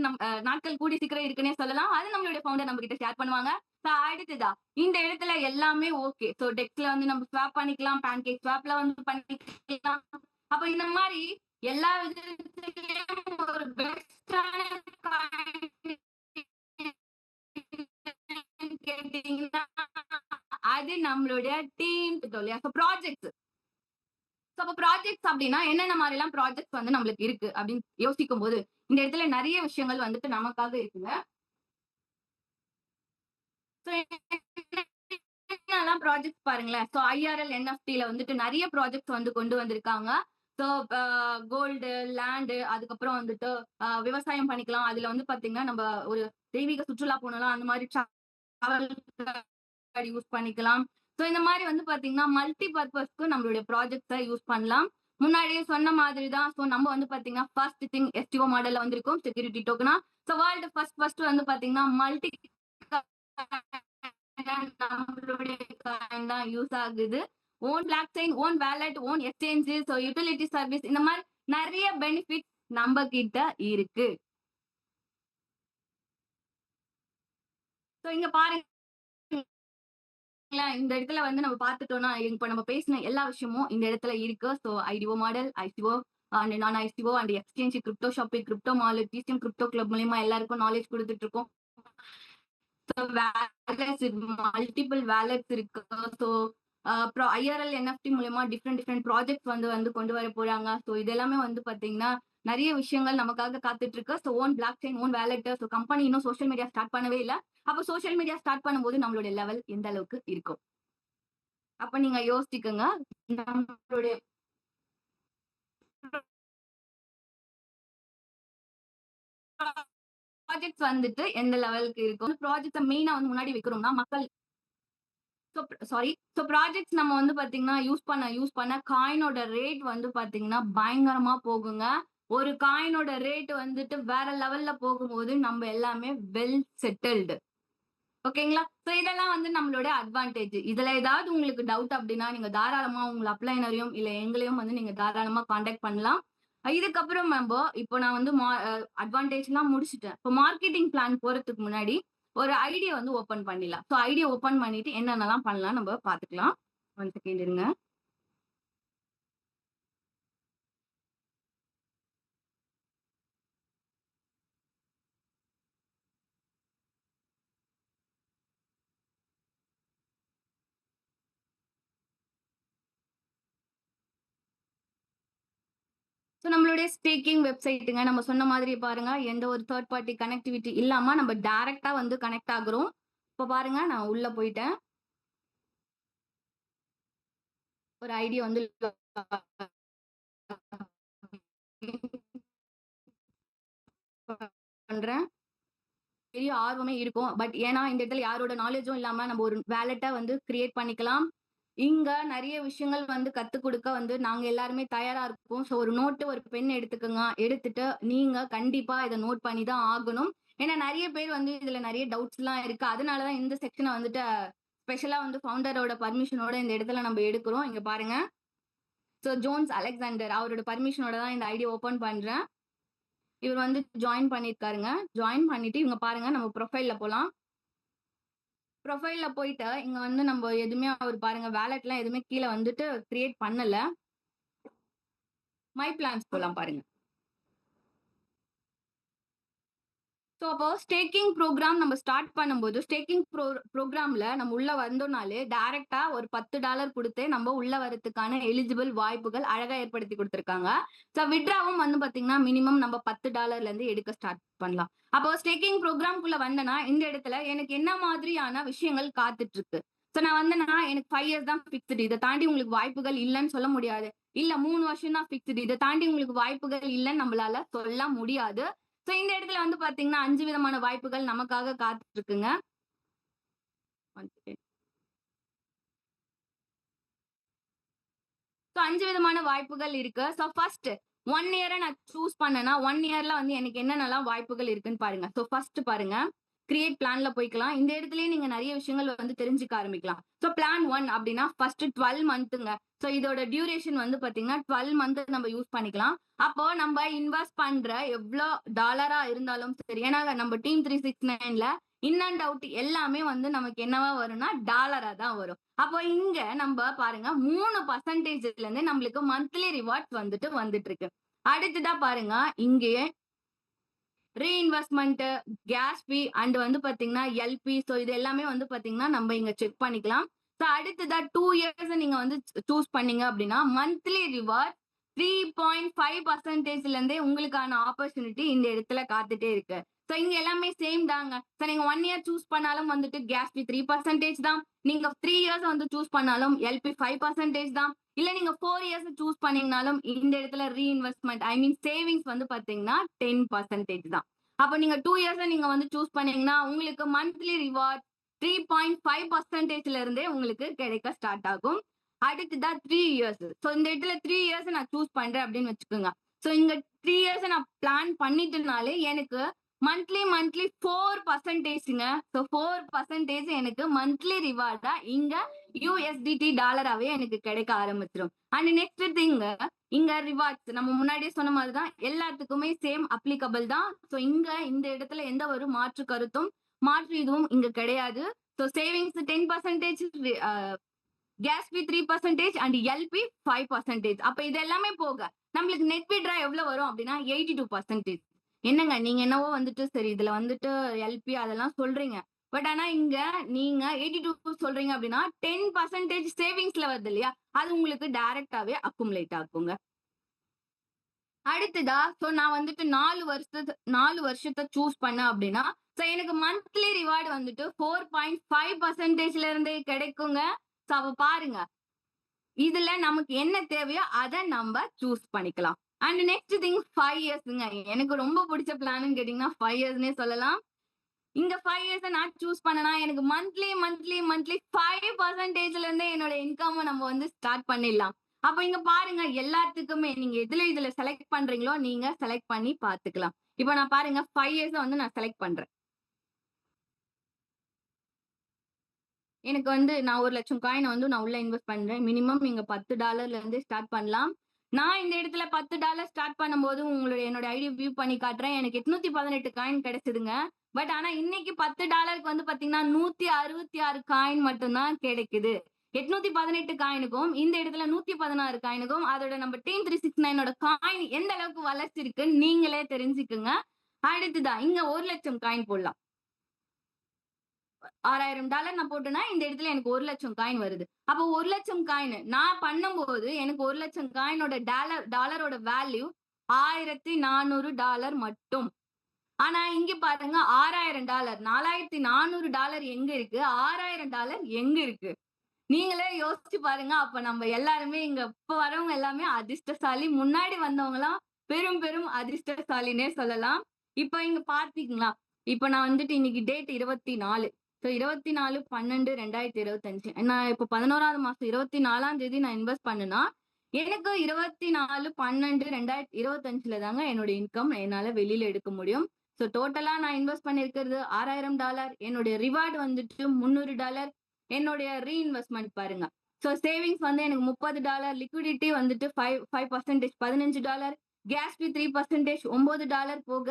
Speaker 1: நாட்கள் கூடி சீக்கிரம் இருக்குன்னே சொல்லலாம். அது நம்மளுடைய ஃபவுண்டர் நம்ம கிட்ட ஷேர் பண்ணுவாங்க. சோ அடுத்ததா இந்த இடத்துல எல்லாமே ஓகே. சோ டெக்ஸ்ல வந்து நம்ம ஸ்வாப் பண்ணிக்கலாம், பேன்கேக் ஸ்வாப்ல வந்து பண்ணிக்கலாம். அப்ப இந்த மாதிரி எல்லா விதத்திலும் ஒரு பெஸ்டான கேட்டீங்கன்னா அது நம்மளுடைய டீம் ப்ராஜெக்ட்ஸ். அப்ப ப்ராஜெக்ட்ஸ் அப்படின்னா என்னென்ன மாதிரி எல்லாம் ப்ராஜெக்ட்ஸ் வந்து நம்மளுக்கு இருக்கு அப்படின்னு யோசிக்கும் போது இந்த இடத்துல நிறைய விஷயங்கள் வந்துட்டு நமக்காக இருக்குங்க. என்னெல்லாம் ப்ராஜெக்ட் பாருங்களேன். சோ ஐஆர்எல் என்எஃப்டில வந்துட்டு நிறைய ப்ராஜெக்ட்ஸ் வந்து கொண்டு வந்திருக்காங்க. சோ கோல்டு, லேண்டு, அதுக்கப்புறம் வந்துட்டு விவசாயம் பண்ணிக்கலாம். அதுல வந்து பாத்தீங்கன்னா நம்ம ஒரு தெய்வீக சுற்றுலா போனலாம் அந்த மாதிரி யூஸ் பண்ணிக்கலாம். சோ இந்த மாதிரி வந்து பாத்தீங்கன்னா மல்டி பர்பஸ்க்கு நம்மளுடைய ப்ராஜெக்ட்ஸை யூஸ் பண்ணலாம். முன்னாடியே சொன்ன மாதிரி தான். சோ நம்ம வந்து பாத்தீங்கன்னா ஃபர்ஸ்ட் திங் எஸ்டிஓ மாடல்ல வந்திருக்கும் செக்யூரிட்டி டோக்கனா. சோ வேர்ல்டு ஃபர்ஸ்ட் வந்து பாத்தீங்கன்னா மல்டி நம்மளுடைய காயின் தான் யூஸ் ஆகுது. Own block chain, own wallet, own exchange, so utility service, இந்த மாதிரி நிறைய பெனிஃபிட் நம்ம கிட்ட இருக்கு. ஸோ இங்க பாருங்க, இந்த இடத்துல வந்து நம்ம பார்த்துட்டோம்னா இப்ப நம்ம பேசின எல்லா விஷயமும் இந்த இடத்துல இருக்கு. So IDO model, ICO and non ICO and exchange, crypto shopping, crypto mall, TCM crypto club மூலியமா எல்லாருக்கும் நாலேஜ் கொடுத்துட்டு இருக்கோம். மல்டிபிள் வேலட்ஸ் இருக்கு. ஸோ அப்புறம் ஐஆர்எல் என்எஃப்டி மூலமா டிஃப்ரெண்ட் ப்ராஜெக்ட்ஸ் வந்து கொண்டு வர போறாங்க. ஸோ இது எல்லாமே வந்து பாத்தீங்கன்னா நிறைய விஷயங்கள் நமக்காக காத்துட்டு இருக்கு. So own block chain, own wallet. So company இன்னும் சோஷியல் மீடியா ஸ்டார்ட் பண்ணவே இல்லை. அப்போ சோஷியல் மீடியா ஸ்டார்ட் பண்ணும்போது நம்மளுடைய லெவல் எந்த அளவுக்கு இருக்கும் அப்ப நீங்க யோசிச்சுக்கோங்க. நம்மளுடைய ப்ராஜெக்ட்ஸ் வந்துட்டு எந்த லெவலுக்கு இருக்கும். ப்ராஜெக்ட் மெயினா வந்து முன்னாடி வைக்கிறோம்னா மக்கள் ப்ராஜெக்ட்ஸ் நம்ம வந்து பாத்தீங்கன்னா யூஸ் பண்ண காயினோட ரேட் வந்து பாத்தீங்கன்னா பயங்கரமா போகுங்க. ஒரு காயினோட ரேட் வந்துட்டு வேற லெவல்ல போகும்போது நம்ம எல்லாமே வெல் செட்டில்டு. ஓகேங்களா? சோ இதெல்லாம் வந்து நம்மளோட அட்வான்டேஜ். இதுல ஏதாவது உங்களுக்கு டவுட் அப்படின்னா நீங்க தாராளமா உங்க அப்ளைனரையும் இல்ல எங்களையும் வந்து நீங்க தாராளமா காண்டாக்ட் பண்ணலாம். இதுக்கப்புறம் இப்போ நான் வந்து அட்வான்டேஜ் எல்லாம் முடிச்சுட்டேன். இப்போ மார்க்கெட்டிங் பிளான் போறதுக்கு முன்னாடி ஒரு ஐடியா வந்து ஓபன் பண்ணிடலாம். ஸோ ஐடியா ஓபன் பண்ணிட்டு என்னென்னலாம் பண்ணலாம் நம்ம பாத்துக்கலாம். 1 செகண்ட் இருங்க. ஸோ நம்மளுடைய ஸ்பீக்கிங் வெப்சைட்டுங்க. நம்ம சொன்ன மாதிரி பாருங்க, எந்த ஒரு தேர்ட் பார்ட்டி கனெக்டிவிட்டி இல்லாம நம்ம டைரக்ட்டா வந்து கனெக்ட் ஆகுறோம். இப்போ பாருங்க, நான் உள்ள போயிட்டேன். ஒரு ஐடியா வந்து பண்றேன். பெரிய ஆர்வமே இருக்கும். பட் ஏன்னா இந்த இடத்துல யாரோட நாலேஜும் இல்லாம நம்ம ஒரு வேலட்ட வந்து கிரியேட் பண்ணிக்கலாம். இங்க நெறைய விஷயங்கள் வந்து கத்துக் குடுக்க வந்து நாங்க எல்லாருமே தயாரா இருக்கோம். ஸோ ஒரு நோட்டு, ஒரு பென் எடுத்துக்கங்க. எடுத்துட்டு நீங்க கண்டிப்பா இத நோட் பண்ணி தான் ஆகணும். ஏன்னா நெறைய பேர் வந்து இதுல நெறைய டவுட்ஸ்லாம் இருக்கு. அதனால தான் இந்த செக்ஷன வந்துட்டு ஸ்பெஷலா வந்து ஃபவுண்டரோட பர்மிஷனோட இந்த இடத்துல நம்ம எடுக்கிறோம். இங்க பாருங்க. ஸோ ஜோன்ஸ் அலெக்சாண்டர் அவரோட பர்மிஷனோட தான் இந்த ஐடியா ஓப்பன் பண்றேன். இவர் வந்து ஜாயின் பண்ணியிருக்காருங்க. ஜாயின் பண்ணிட்டு இவங்க பாருங்க நம்ம ப்ரொஃபைல்ல போலாம். ப்ரொஃபைல்ல போயிட்டு இங்க வந்து நம்ம எதுவுமே அவர் பாருங்க வேலட்லாம் எதுவுமே கீழ வந்துட்டு கிரியேட் பண்ணல. மை பிளான்ஸ் போலாம் பாருங்க. ஸோ அப்போ ஸ்டேக்கிங் ப்ரோக்ராம் நம்ம ஸ்டார்ட் பண்ணும்போது ஸ்டேக்கிங் ப்ரோக்ராம்ல நம்ம உள்ள வந்தோம்னாலே டைரக்டா ஒரு $10 கொடுத்தே நம்ம உள்ள வரதுக்கான எலிஜிபிள் வாய்ப்புகள் அழகா ஏற்படுத்தி கொடுத்துருக்காங்க. ஸோ விட்ராவும் வந்து பாத்தீங்கன்னா மினிமம் நம்ம $10 இருந்து எடுக்க ஸ்டார்ட் பண்ணலாம். அப்போ ஸ்டேக்கிங் ப்ரோக்ராம்குள்ள வந்தனா இந்த இடத்துல எனக்கு என்ன மாதிரியான விஷயங்கள் காத்துட்டு இருக்கு. ஸோ நான் வந்தேன்னா எனக்கு 5 இயர்ஸ் தான் ஃபிக்ஸ்டு. இதை தாண்டி உங்களுக்கு வாய்ப்புகள் இல்லைன்னு சொல்ல முடியாது. இல்ல 3 வருஷம் தான் ஃபிக்ஸ்டு. இதை தாண்டி உங்களுக்கு வாய்ப்புகள் இல்லைன்னு நம்மளால சொல்ல முடியாது. சோ இந்த இடத்துல வந்து பாத்தீங்கன்னா 5 விதமான வாய்ப்புகள் நமக்காக காத்துட்டு இருக்குங்க. சோ 5 விதமான வாய்ப்புகள் இருக்கு. சோ ஃபர்ஸ்ட் 1 இயர நான் சூஸ் பண்ணேன்னா 1 இயர்ல வந்து எனக்கு என்னென்னலாம் வாய்ப்புகள் இருக்குன்னு பாருங்க. சோ ஃபர்ஸ்ட் பாருங்க, கிரியேட் பிளான்ல போய்க்கலாம். இந்த இடத்துலயே நீங்க நிறைய விஷயங்கள் வந்து தெரிஞ்சுக்க ஆரம்பிக்கலாம். சோ பிளான் 1 அப்படின்னா ஃபர்ஸ்ட் 12 மந்த்துங்க. சோ இதோட டியூரேஷன் வந்து பாத்தீங்கன்னா 12 மந்த் நம்ம யூஸ் பண்ணிக்கலாம். அப்போ நம்ம இன்வெஸ்ட் பண்ற எவ்வளோ டாலரா இருந்தாலும் சரி, ஏன்னா நம்ம டீம் 369ல இன் அண்ட் அவுட் எல்லாமே வந்து நமக்கு என்னவா வரும்னா டாலரா தான் வரும். அப்போ இங்க நம்ம பாருங்க 3% இருந்து நம்மளுக்கு மந்த்லி ரிவார்ட்ஸ் வந்துட்டு இருக்கு. அடுத்ததா பாருங்க, இங்கே ரீஇன்வெஸ்ட்மெண்ட், கேஸ் ஃபீ அண்ட் வந்து பாத்தீங்கன்னா எல்பி. ஸோ இது எல்லாமே வந்து பாத்தீங்கன்னா நம்ம இங்க செக் பண்ணிக்கலாம். ஸோ அடுத்ததா 2 இயர்ஸ் நீங்க வந்து சூஸ் பண்ணீங்க அப்படின்னா மந்த்லி ரிவார்ட் 3.5%ல இருந்தே உங்களுக்கான ஆப்பர்ச்சுனிட்டி இந்த இடத்துல காத்துட்டே இருக்கு. ஸோ இங்க எல்லாமே சேம் தாங்க. ஸோ நீங்க 1 இயர் சூஸ் பண்ணாலும் வந்துட்டு கேஸ் ஃபீ 3% தான். நீங்க 3 இயர்ஸ் வந்து சூஸ் பண்ணாலும் எல்பி 5% தான். இல்ல நீங்க 4 இயர்ஸ் சூஸ் பண்ணீங்கனாலும் இந்த இடத்துல ரீஇன்வெஸ்ட்மெண்ட் ஐ மீன் சேவிங்ஸ் வந்து பாத்தீங்கன்னா 10% தான். அப்ப நீங்க 2 இயர்ஸ் நீங்க வந்து சூஸ் பண்ணீங்கன்னா உங்களுக்கு மந்த்லி ரிவார்ட் 3.5%ல இருந்தே உங்களுக்கு கிடைக்க ஸ்டார்ட் ஆகும். அடுத்ததா 3 இயர்ஸ். சோ இந்த இடத்துல 3 இயர்ஸ் நான் சூஸ் பண்றேன் அப்படின்னு வச்சுக்கோங்க. சோ இங்க 3 இயர்ஸ் நான் பிளான் பண்ணிட்டனாலே எனக்கு மந்த்லி 4%ங்க. சோ 4% எனக்கு மந்த்லி ரிவார்டா இங்க USDT டாலராவே எனக்கு கிடைக்க ஆரம்பிச்சிடும். அண்ட் நெக்ஸ்ட் திங், இங்க ரிவார்ட்ஸ் நம்ம முன்னாடியே சொன்ன மாதிரி தான் எல்லாத்துக்குமே சேம் அப்ளிகபிள் தான். ஸோ இங்க இந்த இடத்துல எந்த ஒரு மாற்று கருத்தும் மாற்று இதுவும் இங்க கிடையாது. So savings 10%, case B 3% and LP 5%. அப்ப இது எல்லாமே போக நம்மளுக்கு நெட் விட்ரா எவ்வளவு வரும் அப்படின்னா 82%. என்னங்க நீங்க என்னவோ வந்துட்டு சரி இதுல வந்துட்டு எல்பி அதெல்லாம் சொல்றீங்க, பட் ஆனா இங்க நீங்க 82 சொல்றீங்க அப்படின்னா 10% சேவிங்ஸ்ல வருது இல்லையா, அது உங்களுக்கு டைரக்டாவே அக்குமுலேட் ஆகுங்க. அடுத்ததா சோ நான் வந்துட்டு 4 வருஷத்தை சூஸ் பண்ண அப்படின்னா சோ எனக்கு மந்த்லி ரிவார்டு வந்துட்டு 4.5%ல இருந்தே கிடைக்குங்க. சோ அப்ப பாருங்க இதுல நமக்கு என்ன தேவையோ அதை நம்ம சூஸ் பண்ணிக்கலாம். And next thing 5 இயர்ஸ்ங்க. எனக்கு ரொம்ப பிடிச்ச பிளான்னு கேட்டீங்கன்னா 5 இயர்ஸ்னே சொல்லலாம். இங்க 5 இயர்ஸ் நான் சூஸ் பண்ணனா எனக்கு மந்த்லி 5%ல இருந்தே என்னோட இன்கம் நம்ம வந்து ஸ்டார்ட் பண்ணிடலாம். அப்ப இங்க பாருங்க எல்லாத்துக்குமே நீங்க இதுல செலக்ட் பண்றீங்களோ நீங்க செலக்ட் பண்ணி பாத்துக்கலாம். இப்ப நான் பாருங்க 5 இயர்ஸ் வந்து நான் செலக்ட் பண்றேன். எனக்கு வந்து நான் 1 லட்சம் காயினை வந்து நான் உள்ள இன்வெஸ்ட் பண்றேன். மினிமம் இங்க $10 இருந்து ஸ்டார்ட் பண்ணலாம். நான் இந்த இடத்துல $10 ஸ்டார்ட் பண்ணும்போது என்னோட ஐடியா வியூ பண்ணி காட்டுறேன். எனக்கு 818 காயின் கிடைச்சதுங்க. பட் ஆனா இன்னைக்கு $10க்கு வந்து பாத்தீங்கன்னா 166 காயின் மட்டும்தான் கிடைக்குது. 818 காயினுக்கும் இந்த இடத்துல 116 காயினுக்கும் அதோட நம்ம டீம் 369 காயின் எந்த அளவுக்கு வளர்ச்சி இருக்கு நீங்களே தெரிஞ்சுக்குங்க. அடுத்துதான் இங்க 1 லட்சம் காயின் போடலாம். $6000 நான் போட்டேன்னா இந்த இடத்துல எனக்கு 1 லட்சம் காயின் வருது. அப்போ 1 லட்சம் காயின் நான் பண்ணும்போது எனக்கு 1 லட்சம் காயினோட டாலரோட வேல்யூ $1400 மட்டும். ஆனா இங்க பாருங்க $6000, $4400 எங்க இருக்கு, $6000 எங்க இருக்கு? நீங்களே யோசிச்சு பாருங்க. அப்ப நம்ம எல்லாருமே இங்க இப்ப வரவங்க எல்லாமே அதிர்ஷ்டசாலி. முன்னாடி வந்தவங்க எல்லாம் பெரும் பெரும் அதிர்ஷ்டசாலினே சொல்லலாம். இப்ப இங்க பாத்தீங்களா, இப்ப நான் வந்துட்டு இன்னைக்கு டேட் 24. 24/12/2025. நான் இப்ப 11வது மாசம் 24ஆம் தேதி நான் இன்வெஸ்ட் பண்ணுனா எனக்கு 24/12/2025 தாங்க என்னோட இன்கம் என்னால வெளியில எடுக்க முடியும். சோ டோட்டலா நான் இன்வெஸ்ட் பண்ணிருக்கிறது $6000. என்னுடைய ரிவார்டு வந்துட்டு $300. என்னுடைய ரீஇன்வெஸ்ட்மெண்ட் பாருங்க. சோ சேவிங்ஸ் வந்து எனக்கு $30, லிக்விடிட்டி வந்துட்டு 5% $15, கேஸ் பி 3% $9 போக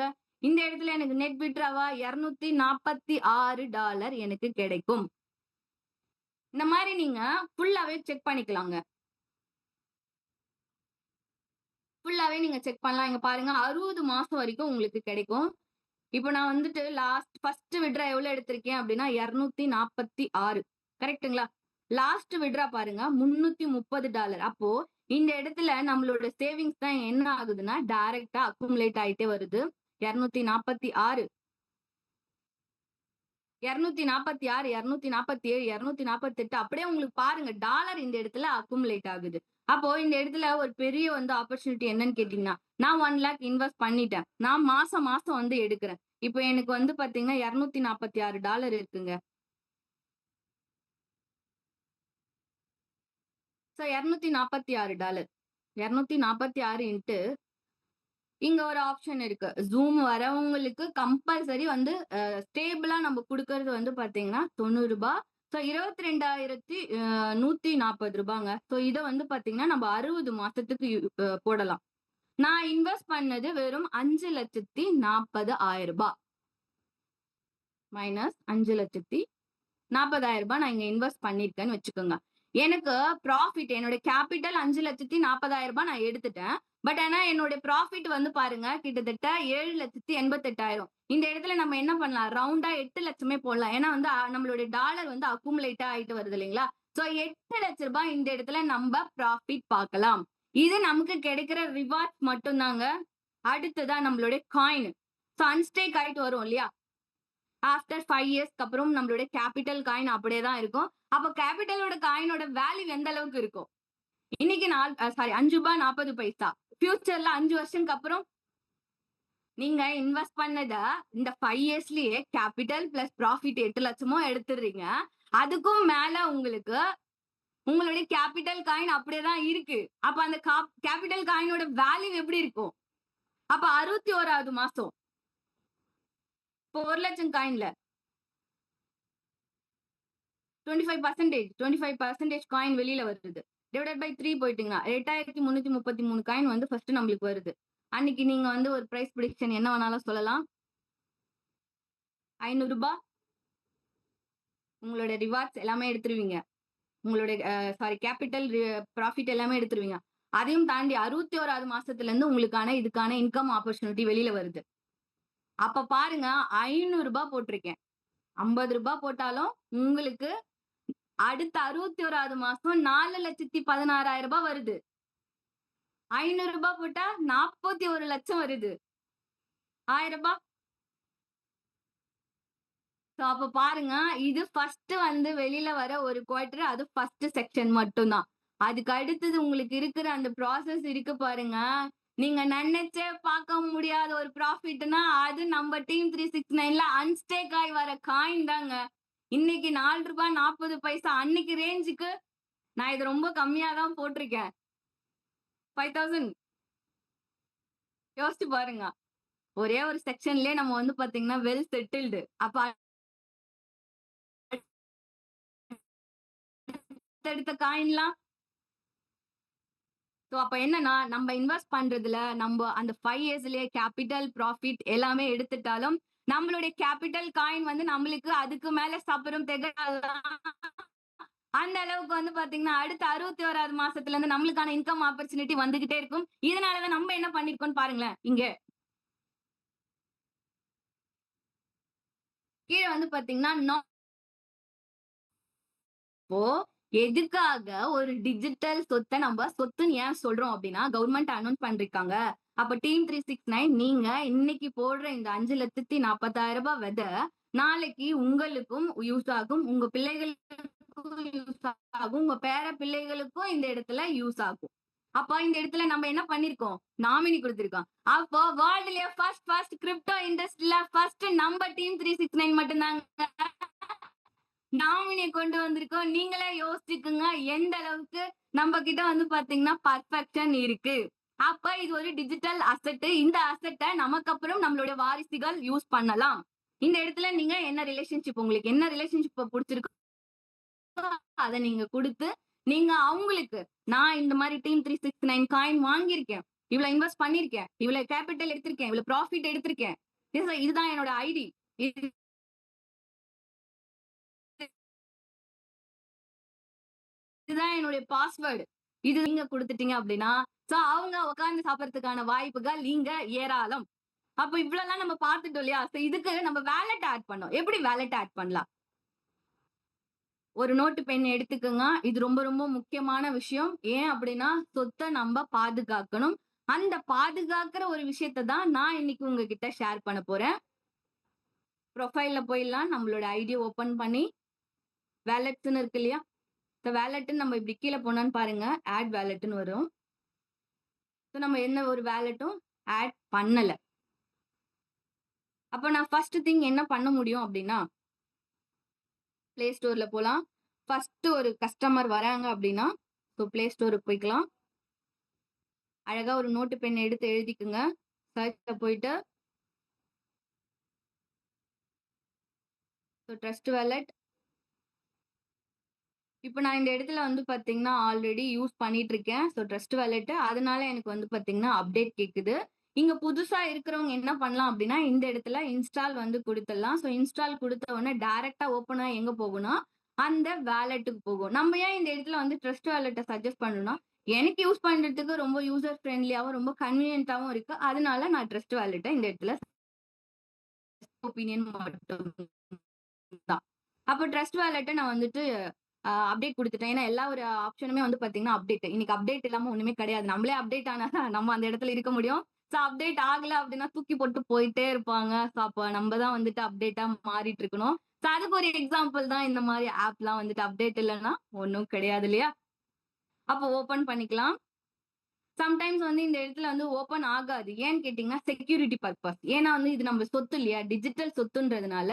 Speaker 1: இந்த இடத்துல எனக்கு நெட் விட்ராவா $246 எனக்கு கிடைக்கும். இந்த மாதிரி நீங்க ஃபுல்லாவே செக் பண்ணிக்கலாங்க. ஃபுல்லாவே நீங்க செக் பண்ணலாம். இங்க பாருங்க 60 மாசம் வரைக்கும் உங்களுக்கு கிடைக்கும். இப்போ நான் வந்துட்டு ஃபர்ஸ்ட் விட்ரா எவ்வளவு எடுத்திருக்கேன் அப்படின்னா 246. கரெக்ட்டுங்களா? லாஸ்ட் விட்ரா பாருங்க $330. அப்போ இந்த இடத்துல நம்மளோட சேவிங்ஸ் தான் என்ன ஆகுதுன்னா டைரக்டா அக்குமுலேட் ஆயிட்டே வருது. 246, 246, 247, 248 அப்படியே உங்களுக்கு பாருங்க டாலர் இந்த இடத்துல அக்குமுலேட் ஆகுது. அப்போ இந்த இடத்துல ஒரு பெரிய வந்து ஆப்பர்ச்சுனிட்டி என்னன்னு கேட்டீங்கன்னா, நான் 1 லேக் இன்வெஸ்ட் பண்ணிட்டேன். நான் மாசம் மாசம் வந்து எடுக்கிறேன். இப்போ எனக்கு வந்து பாத்தீங்கன்னா $246 இருக்குங்க. சோ $246, 246 இன்ட்டு இங்க ஒரு ஆப்ஷன் இருக்கு. ஜூம் வரவங்களுக்கு கம்பல்சரி வந்து ஸ்டேபிளா நம்ம குடுக்கறது வந்து பாத்தீங்கன்னா $90. சோ $22,140. சோ இத வந்து பாத்தீங்கன்னா நம்ம 60 மாசத்துக்கு போடலாம். நான் இன்வெஸ்ட் பண்ணது வெறும் $5,40,000 மைனஸ் $5,40,000 நான் இங்க இன்வெஸ்ட் பண்ணிருக்கேன்னு வச்சுக்கோங்க. எனக்கு ப்ராஃபிட் என்னோட கேபிட்டல் $5,40,000 நான் எடுத்துட்டேன். பட் ஆனா என்னோட ப்ராஃபிட் வந்து பாருங்க கிட்டத்தட்ட 7,88,000. இந்த இடத்துல நம்ம என்ன பண்ணலாம், ரவுண்டா 8 லட்சமே போடலாம். ஏன்னா வந்து நம்மளுடைய டாலர் வந்து அக்குமுலேட்டா ஆயிட்டு வருது இல்லைங்களா? சோ 8 லட்ச ரூபாய் இந்த இடத்துல நம்ம ப்ராஃபிட் பார்க்கலாம். இது நமக்கு கிடைக்கிற ரிவார்ட்ஸ் மட்டும்தாங்க. அடுத்ததான் நம்மளுடைய காயின். சோ அன்ஸ்டேக் ஆயிட்டு வரும் இல்லையா, ஆஃப்டர் 5 இயர்ஸ்க்கு அப்புறம் நம்மளுடைய கேபிட்டல் காயின் அப்படியே தான் இருக்கும். அப்ப கேபிட்டலோட காயினோட வேல்யூ எந்த அளவுக்கு இருக்கும்? இன்னைக்கு $5.40. ஃபியூச்சர்ல 5 வருஷத்துக்கு அப்புறம் நீங்க இன்வெஸ்ட் பண்ணத இந்த 5 இயர்ஸ்லயே கேபிட்டல் பிளஸ் ப்ராஃபிட் 8 லட்சமோ எடுத்துடுறீங்க. அதுக்கும் மேல உங்களுக்கு உங்களுடைய கேபிட்டல் காயின் அப்படியே தான் இருக்கு. அப்ப அந்த கேபிட்டல் காயினோட வேல்யூ எப்படி இருக்கும்? அப்ப 61வது மாசம் இப்போ 1 லட்சம் காயின்ல 25% காயின் வெளியில வருது. டிவைடட் பை 3 போயிட்டீங்கன்னா 8333 காயின் வந்து ஃபர்ஸ்ட் நம்மளுக்கு வருது. அன்னைக்கு நீங்க வந்து ஒரு பிரைஸ் ப்ரெடிக்ஷன் என்ன வேணாலும் சொல்லலாம். ரூ. 500 உங்களோட ரிவார்ட்ஸ் எல்லாமே எடுத்துருவீங்க. உங்களுடைய கேபிட்டல் ப்ராஃபிட் எல்லாமே எடுத்துருவீங்க. அதையும் தாண்டி 61வது மாசத்துல இருந்து உங்களுக்கான இதுக்கான இன்கம் ஆப்பர்ச்சுனிட்டி வெளியில வருது. அப்ப பாருங்க, ரூ. 500 போட்டிருக்கேன். ரூ. 50 போட்டாலும் உங்களுக்கு அடுத்த 61வது மாசம் 4,16,000 வருது. ரூ. 500 போட்டா 41,00,000 வருது. ரூ. 1000 அப்ப பாருங்க, இது ஃபர்ஸ்ட் வந்து வெளியில வர ஒரு குவார்டர், அது ஃபர்ஸ்ட் செக்ஷன் மட்டும்தான். அதுக்கு அடுத்தது உங்களுக்கு இருக்கிற அந்த ப்ராசஸ் இருக்கு பாருங்க. நீங்க நினைச்சே பார்க்க முடியாத ஒரு ப்ராஃபிட்னா அது நம்ம டீம் 369ல அன்ஸ்டேக் ஆகி வர காயின் தாங்க. இன்னைக்கு ரூ. 4.40 அன்னைக்கு ரேஞ்சுக்கு நான் இது ரொம்ப கம்மியா தான் போட்டிருக்கேன். 5,000 யோசிச்சு பாருங்க. ஒரே ஒரு செக்ஷன்லயே நம்ம வந்து பாத்தீங்கன்னா வெல் செட்டில்டு. அப்ப எடுத்த காயின்லாம் அப்ப என்னன்னா நம்ம இன்வெஸ்ட் பண்றதுல நம்ம அந்த 5 இயர்ஸ்லயே கேபிட்டல் ப்ராஃபிட் எல்லாமே எடுத்துட்டாலும் நம்மளுடைய கேபிட்டல் காயின் வந்து நம்மளுக்கு அதுக்கு மேல சப்பரும் அந்த அளவுக்கு வந்து பாத்தீங்கன்னா அடுத்த 61வது மாசத்துல இருந்து நம்மளுக்கான இன்கம் ஆப்பர்ச்சுனிட்டி வந்துகிட்டே இருக்கும். இதனாலதான் நம்ம என்ன பண்ணிருக்கோம் பாருங்களேன். இங்க கீழே வந்து பாத்தீங்கன்னா இப்போ எதுக்காக ஒரு டிஜிட்டல் சொத்தை நம்ம சொத்துன்னு ஏன் சொல்றோம் அப்படின்னா கவர்மெண்ட் அனௌன்ஸ் பண்ணிருக்காங்க. அப்ப டீம் 369 நீங்க இன்னைக்கு போடுற இந்த 5,40,000 விதை நாளைக்கு உங்களுக்கும் யூஸ் ஆகும், உங்க பிள்ளைகளுக்கும் யூஸ் ஆகும், உங்க பேர பிள்ளைகளுக்கும் இந்த இடத்துல யூஸ் ஆகும். அப்ப இந்த இடத்துல நம்ம என்ன பண்ணிருக்கோம், நாமினி கொடுத்திருக்கோம். அப்போ வேர்ல்ட்லயே ஃபர்ஸ்ட் கிரிப்டோ இண்டஸ்ட்ரியில ஃபர்ஸ்ட் நம்ம டீம் 369 மட்டும்தாங்க நாமினியை கொண்டு வந்திருக்கோம். நீங்களே யோசிச்சுக்குங்க எந்த அளவுக்கு நம்ம கிட்ட வந்து பாத்தீங்கன்னா பர்ஃபெக்ஷன் இருக்கு. அப்ப இது ஒரு டிஜிட்டல் அசெட். இந்த அசெட்டை நமக்கு அப்புறம் நம்மளுடைய வாரிசுகள் யூஸ் பண்ணலாம். இந்த இடத்துல நீங்க என்ன ரிலேஷன்ஷிப், உங்களுக்கு என்ன ரிலேஷன்ஷிப் பிடிச்சிருக்கு அதை நீங்க கொடுத்து நீங்க அவங்களுக்கு நான் இந்த மாதிரி டீம் 369 காயின் வாங்கியிருக்கேன், இவ்வளவு இன்வெஸ்ட் பண்ணிருக்கேன், இவ்வளவு கேபிட்டல் எடுத்திருக்கேன், இவ்வளவு ப்ராஃபிட் எடுத்திருக்கேன், இதுதான் என்னோட ஐடி, இதுதான் என்னுடைய பாஸ்வேர்டு, இது நீங்க கொடுத்துட்டீங்க அப்படின்னா அவங்க உட்கார்ந்து சாப்பிடறதுக்கான வாய்ப்புகள் நீங்க ஏராளம். அப்ப இவ்வளவு நம்ம பார்த்துட்டோம் இல்லையா. இதுக்கு நம்ம வேலட் ஆட் பண்ணோம். எப்படி வேலட் ஆட் பண்ணலாம்? ஒரு நோட்டு பென் எடுத்துக்கோங்க. இது ரொம்ப ரொம்ப முக்கியமான விஷயம். ஏன் அப்படின்னா சொத்தை நம்ம பாதுகாக்கணும். அந்த பாதுகாக்கிற ஒரு விஷயத்தை தான் நான் இன்னைக்கு உங்ககிட்ட ஷேர் பண்ண போறேன். ப்ரொஃபைல்ல போயிடலாம். நம்மளோட ஐடி ஓபன் பண்ணி வேலட்ஸ்ன்னு இருக்கு இல்லையா, இந்த வேலட்னு நம்ம இப்படி கீழே போனான்னு பாருங்க, ஆட் வேலட்னு வரும். நம்ம என்ன ஒரு வேலட்டும் ஆட் பண்ணல. அப்ப நான் ஃபர்ஸ்ட் திங் என்ன பண்ண முடியும் அப்படின்னா பிளே ஸ்டோர்ல போலாம். ஃபர்ஸ்ட் ஒரு கஸ்டமர் வராங்க அப்படின்னா பிளே ஸ்டோருக்கு போய்க்கலாம். அழகா ஒரு நோட்டு பென் எடுத்து எழுதிக்குங்க. சர்ச்ல போயிட்டு ட்ரஸ்ட் வேலட். இப்போ நான் இந்த இடத்துல வந்து பாத்தீங்கன்னா ஆல்ரெடி யூஸ் பண்ணிட்டு இருக்கேன். Trust wallet. அதனால எனக்கு வந்து பாத்தீங்கன்னா அப்டேட் கேக்குது. இங்க புதுசா இருக்கிறவங்க என்ன பண்ணலாம் அப்படின்னா இந்த இடத்துல இன்ஸ்டால் வந்து கொடுத்துடலாம். இன்ஸ்டால் கொடுத்த உடனே டைரக்டா ஓப்பனா எங்க போகும்னா அந்த வேலெட்டுக்கு போகும். நம்ம ஏன் இந்த இடத்துல வந்து ட்ரஸ்ட் வேலெட்டை சஜஸ்ட் பண்ணணும்னா எனக்கு யூஸ் பண்றதுக்கு ரொம்ப யூசர் ஃப்ரெண்ட்லியாவும் ரொம்ப கன்வீனியன்ட்டாவும் இருக்கு. அதனால நான் ட்ரஸ்ட் வேலெட்டை இந்த இடத்துல ஒப்பீனியன் மட்டும் தான். அப்போ ட்ரஸ்ட் வேலெட்டை நான் வந்துட்டு அப்டேட் கொடுத்துட்டேன். ஏன்னா எல்லா ஒரு ஆப்ஷனுமே வந்து பாத்தீங்கன்னா அப்டேட். இன்னைக்கு அப்டேட் இல்லாம ஒண்ணுமே கிடையாது. நம்மளே அப்டேட் ஆனாதான் நம்ம அந்த இடத்துல இருக்க முடியும். அப்டேட் ஆகல அப்படின்னா தூக்கி போட்டு போயிட்டே இருப்பாங்க. அப்ப நம்ம தான் வந்துட்டு அப்டேட்டா மாறிட்டு இருக்கணும். அதுக்கு ஒரு எக்ஸாம்பிள் தான் இந்த மாதிரி ஆப்லாம் வந்துட்டு அப்டேட் இல்லைன்னா ஒன்றும் கிடையாது இல்லையா. அப்போ ஓபன் பண்ணிக்கலாம். சம்டைம்ஸ் வந்து இந்த இடத்துல வந்து ஓபன் ஆகாது. ஏன்னு கேட்டீங்கன்னா செக்யூரிட்டி பர்பஸ். ஏன்னா வந்து இது நம்ம சொத்து இல்லையா, டிஜிட்டல் சொத்துன்றதுனால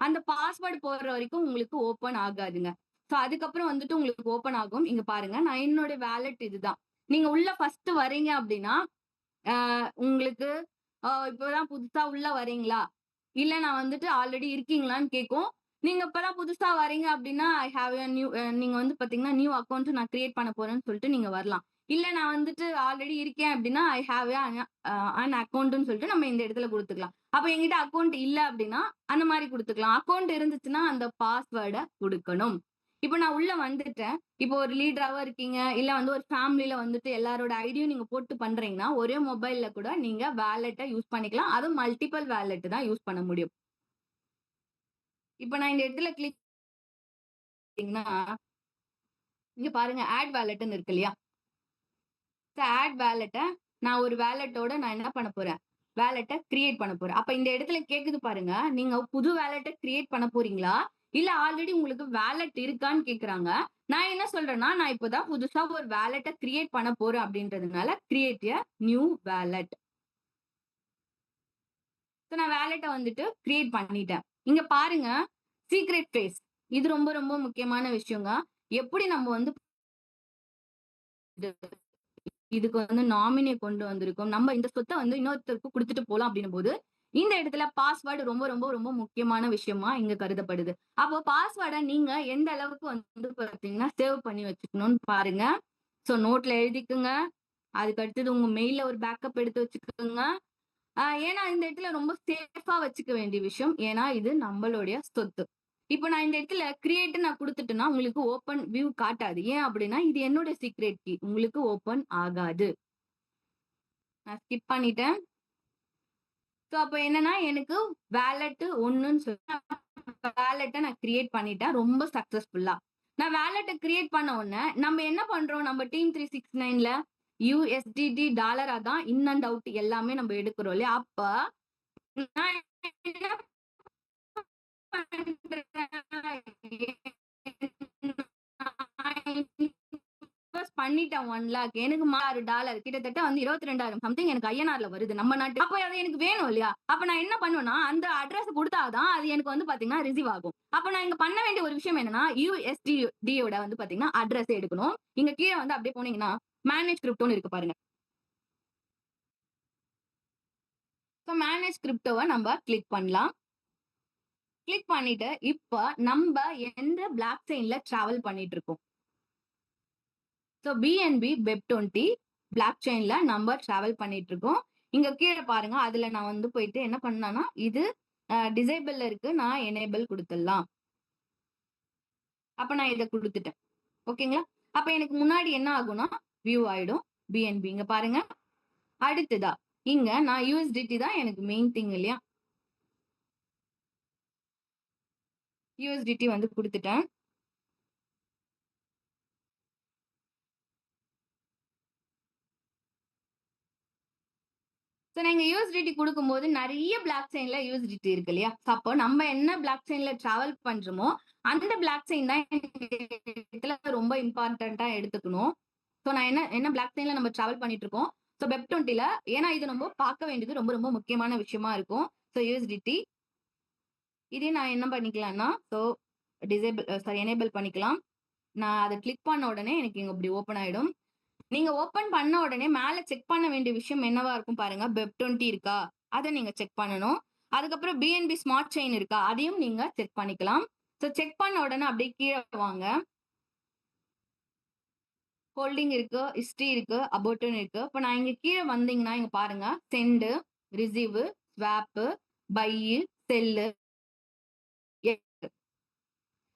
Speaker 1: அந்த பாஸ்வேர்டு போடுற வரைக்கும் உங்களுக்கு ஓபன் ஆகாதுங்க. அதுக்கப்புறம் வந்துட்டு உங்களுக்கு ஓபன் ஆகும். இங்க பாருங்க, நான் என்னோட வேலட் இதுதான். நீங்க உள்ள ஃபர்ஸ்ட் வரீங்க அப்படின்னா உங்களுக்கு இப்பதான் புதுசா உள்ள வரீங்களா இல்ல நான் வந்துட்டு ஆல்ரெடி இருக்கீங்களான்னு கேட்கும். நீங்க இப்பதான் புதுசா வரீங்க அப்படின்னா, ஐ ஹேவ் எ நியூ நீங்க வந்து பாத்தீங்கன்னா, நியூ அக்கவுண்ட் நான் கிரியேட் பண்ண போறேன்னு சொல்லிட்டு நீங்க வரலாம். இல்ல நான் வந்துட்டு ஆல்ரெடி இருக்கேன் அப்படின்னா, ஐ ஹேவ் எ அன் அக்கவுண்ட்ன்னு சொல்லிட்டு நம்ம இந்த இடத்துல குடுத்துக்கலாம். அப்ப என்கிட்ட அக்கவுண்ட் இல்ல அப்படின்னா, அந்த மாரி குடுத்துக்கலாம். அக்கவுண்ட் இருந்துச்சுன்னா, அந்த பாஸ்வேர்ட குடுக்கணும். இப்ப நான் உள்ள வந்துட்டேன். இப்போ ஒரு லீடராவா இருக்கீங்க, இல்ல வந்து ஒரு ஃபேமிலில வந்துட்டு எல்லாரோட ஐடியும் நீங்க போட்டு பண்றீங்கன்னா, ஒரே மொபைல்ல கூட நீங்க வாலெட்ட யூஸ் பண்ணிக்கலாம். அதுவும் மல்டிபிள் வாலெட் தான் யூஸ் பண்ண முடியும். இப்ப நான் இந்த இடத்துல கிளிக் பண்ணீங்கன்னா, இங்க பாருங்க ஆட் வாலெட்ன்னு இருக்கு இல்லையா? ஆட் வாலெட்ட நான் ஒரு வாலெட்டோட நான் என்ன பண்ண போறேன்? வாலெட்ட கிரியேட் பண்ண போறேன். அப்ப இந்த இடத்துல கேக்குது பாருங்க. நீங்க புது வாலெட்ட கிரியேட் பண்ண போறீங்களா? இல்ல ஆல்ரெடி உங்களுக்கு வாலெட் இருக்கான்னு கேக்குறாங்க. நான் என்ன சொல்றேன்னா, நான் இப்ப தான் புதுசா ஒரு வாலெட்ட கிரியேட் பண்ண போறேன் அப்படின்றதுனால, கிரியேட் எ நியூ வாலெட். நான் வாலெட்ட வந்துட்டு கிரியேட் பண்ணிட்டேன். இங்க பாருங்க, சீக்ரெட் ஃப்ரேஸ். இது ரொம்ப ரொம்ப முக்கியமான விஷயங்க. எப்படி நம்ம வந்து இதுக்கு வந்து நாமினி கொண்டு வந்திருக்கோம். நம்ம இந்த சொத்த வந்து இன்னொருத்தருக்கு குடுத்துட்டு போலாம் அப்படின்னும்போது, இந்த இடத்துல பாஸ்வேர்ட் ரொம்ப ரொம்ப ரொம்ப முக்கியமான விஷயமா இங்க கருதப்படுது. அப்போ பாஸ்வேர்ட நீங்க எந்த அளவுக்கு வந்து பார்த்தீங்கன்னா, சேவ் பண்ணி வச்சுக்கணும்னு பாருங்க. நோட்ல எழுதிக்குங்க. அதுக்கு அடுத்தது உங்க மெயில்ல ஒரு பேக்கப் எடுத்து வச்சுக்கோங்க. ஏன்னா இந்த இடத்துல ரொம்ப சேஃபா வச்சுக்க வேண்டிய விஷயம். ஏன்னா இது நம்மளுடைய சொத்து. இப்ப நான் இந்த இடத்துல கிரியேட்ன்னு நான் குடுத்துட்டேன்னா, உங்களுக்கு ஓப்பன் வியூ காட்டாது. ஏன் அப்படின்னா, இது என்னுடைய சீக்ரெட் கீ. உங்களுக்கு ஓப்பன் ஆகாது. நான் ஸ்கிப் பண்ணிட்டேன். அப்ப என்னன்னா, எனக்கு வாலெட் 1ன்னு சொல்லி வாலெட்ட நான் கிரியேட் பண்ணிட்டேன். ரொம்ப சக்சஸ்ஃபுல்லா. நான் வாலெட்ட கிரியேட் பண்ண உடனே, நம்ம என்ன பண்றோம் நம்ம டீம் 369ல USDT டாலரா தான் இன் அண்ட் அவுட் எல்லாமே நம்ம எடுக்கிறோம் இல்லையா? அப்ப நான் என்ன இன்வெஸ்ட் பண்ணிட்டேன் 1,00,000 எனக்கு $6 கிட்டத்தட்ட வந்து 22,000 சம்திங் எனக்கு ஐஎன்ஆர்ல வருது நம்ம நாட்டு. அப்ப அது எனக்கு வேணும் இல்லையா? அப்ப நான் என்ன பண்ணுவேன்னா, அந்த அட்ரஸ் குடுத்தாதான் அது எனக்கு வந்து பாத்தீங்கன்னா ரிசீவ் ஆகும். அப்ப நான் இங்க பண்ண வேண்டிய ஒரு விஷயம் என்னன்னா, USDD யோட வந்து பாத்தீங்கன்னா அட்ரஸ் எடுக்கணும். இங்க கீழ வந்து அப்படியே போனீங்கன்னா, மேனேஜ் கிரிப்டோன்னு இருக்கு பாருங்க. மேனேஜ் கிரிப்டோவ நம்ம கிளிக் பண்ணலாம். கிளிக் பண்ணிட்டு, இப்ப நம்ப எந்த பிளாக் செயின்ல டிராவல் பண்ணிட்டு இருக்கோம். பிஎன்பி வெப்20 பிளாக் செயின்ல நம்ம டிராவல் பண்ணிட்டு இருக்கோம். இங்க கீழ பாருங்க. அதுல நான் வந்து போயிட்டு என்ன பண்ணேன்னா, இது டிசேபிள்ல இருக்கு. நான் எனேபிள் குடுத்துடலாம். அப்ப நான் இத குடுத்துட்டேன். ஓகேங்களா? அப்ப எனக்கு முன்னாடி என்ன ஆகும்னா, வியூ ஆயிடும். பிஎன்பி இங்க பாருங்க. அடுத்ததா, இங்க நான் USDT தான் எனக்கு மெயின் திங் இல்லையா? USDT வந்து குடுத்துட்டேன். நீங்க யூஎஸ்டிடி குடுக்கும்போது நெறைய பிளாக் செயின்ல யூஎஸ்டிடி இருக்கு இல்லையா? அப்போ நம்ம என்ன பிளாக் செயின்ல டிராவல் பண்றோமோ, அந்த பிளாக் செயின் தான் இதுல ரொம்ப இம்பார்ட்டன்ட்டா எடுத்துக்கணும். நான் என்ன என்ன பிளாக் செயின்ல நம்ம டிராவல் பண்ணிட்டு இருக்கோம். வெப்20ல ஏன்னா இது நம்ம பார்க்க வேண்டியது ரொம்ப ரொம்ப முக்கியமான விஷயமா இருக்கும். யூஎஸ்டிடி இதே நான் என்ன பண்ணிக்கலாம்னா, எனேபிள் பண்ணிக்கலாம். நான் அத கிளிக் பண்ண உடனே எனக்கு இங்க இப்படி ஓப்பன் ஆயிடும். நீங்க ஓப்பன் பண்ண உடனே மேல செக் பண்ண வேண்டிய விஷயம் என்னவா இருக்கும் பாருங்க. வெப்20 இருக்கா? அத நீங்க செக் பண்ணணும். அதுக்கப்புறம் பிஎன்பி ஸ்மார்ட் செயின் இருக்கா? அதையும் நீங்க செக் பண்ணிக்கலாம். செக் பண்ண உடனே அப்படியே கீழ வாங்க. ஹோல்டிங் இருக்கு, ஹிஸ்டரி இருக்கு, அபோட்ன்னு இருக்கு. இப்ப நான் இங்க கீழ வந்தீங்கன்னா, இங்க பாருங்க. செண்ட், ரிசீவ், ஸ்வாப், பை, செல்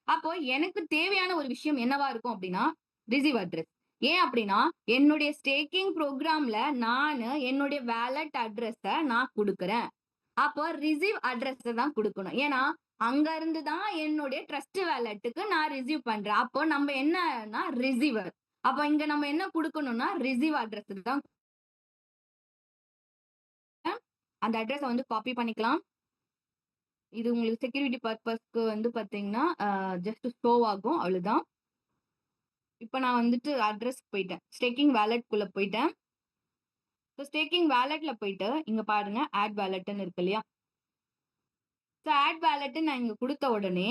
Speaker 1: அப்போ எனக்கு தேவையான ஒரு விஷயம் என்னவா இருக்கும் அப்படின்னா, ரிசீவ் அட்ரஸ். ஏன் அப்படின்னா, என்னுடைய ஸ்டேக்கிங் புரோகிராம்ல நானு என்னுடைய வாலெட் அட்ரஸ நான் குடுக்குறேன். அப்போ ரிசீவ் அட்ரஸ தான் குடுக்கணும். ஏன்னா, அங்க இருந்து தான் என்னுடைய ட்ரஸ்ட் வாலெட்டுக்கு நான் ரிசீவ் பண்றேன். அப்போ நம்ம என்னன்னா ரிசீவர். அப்ப இங்க நம்ம என்ன குடுக்கணும்னா, ரிசீவ் அட்ரஸ் தான். அந்த அட்ரஸ வந்து காப்பி பண்ணிக்கலாம். இது உங்களுக்கு செக்யூரிட்டி பர்ப்பஸ்க்கு வந்து பார்த்தீங்கன்னா, ஜஸ்ட் ஷோ ஆகும். அவ்வளவுதான். இப்ப நான் வந்துட்டு அட்ரஸ்க்கு போயிட்டேன். ஸ்டேக்கிங் வாலெட்குள்ள போயிட்டேன். ஸ்டேக்கிங் வாலெட்ல போயிட்டு, இங்க பாருங்க ஆட் வாலெட்ன்னு இருக்கு இல்லையா? ஆட் வாலெட் நான் இங்க குடுத்த உடனே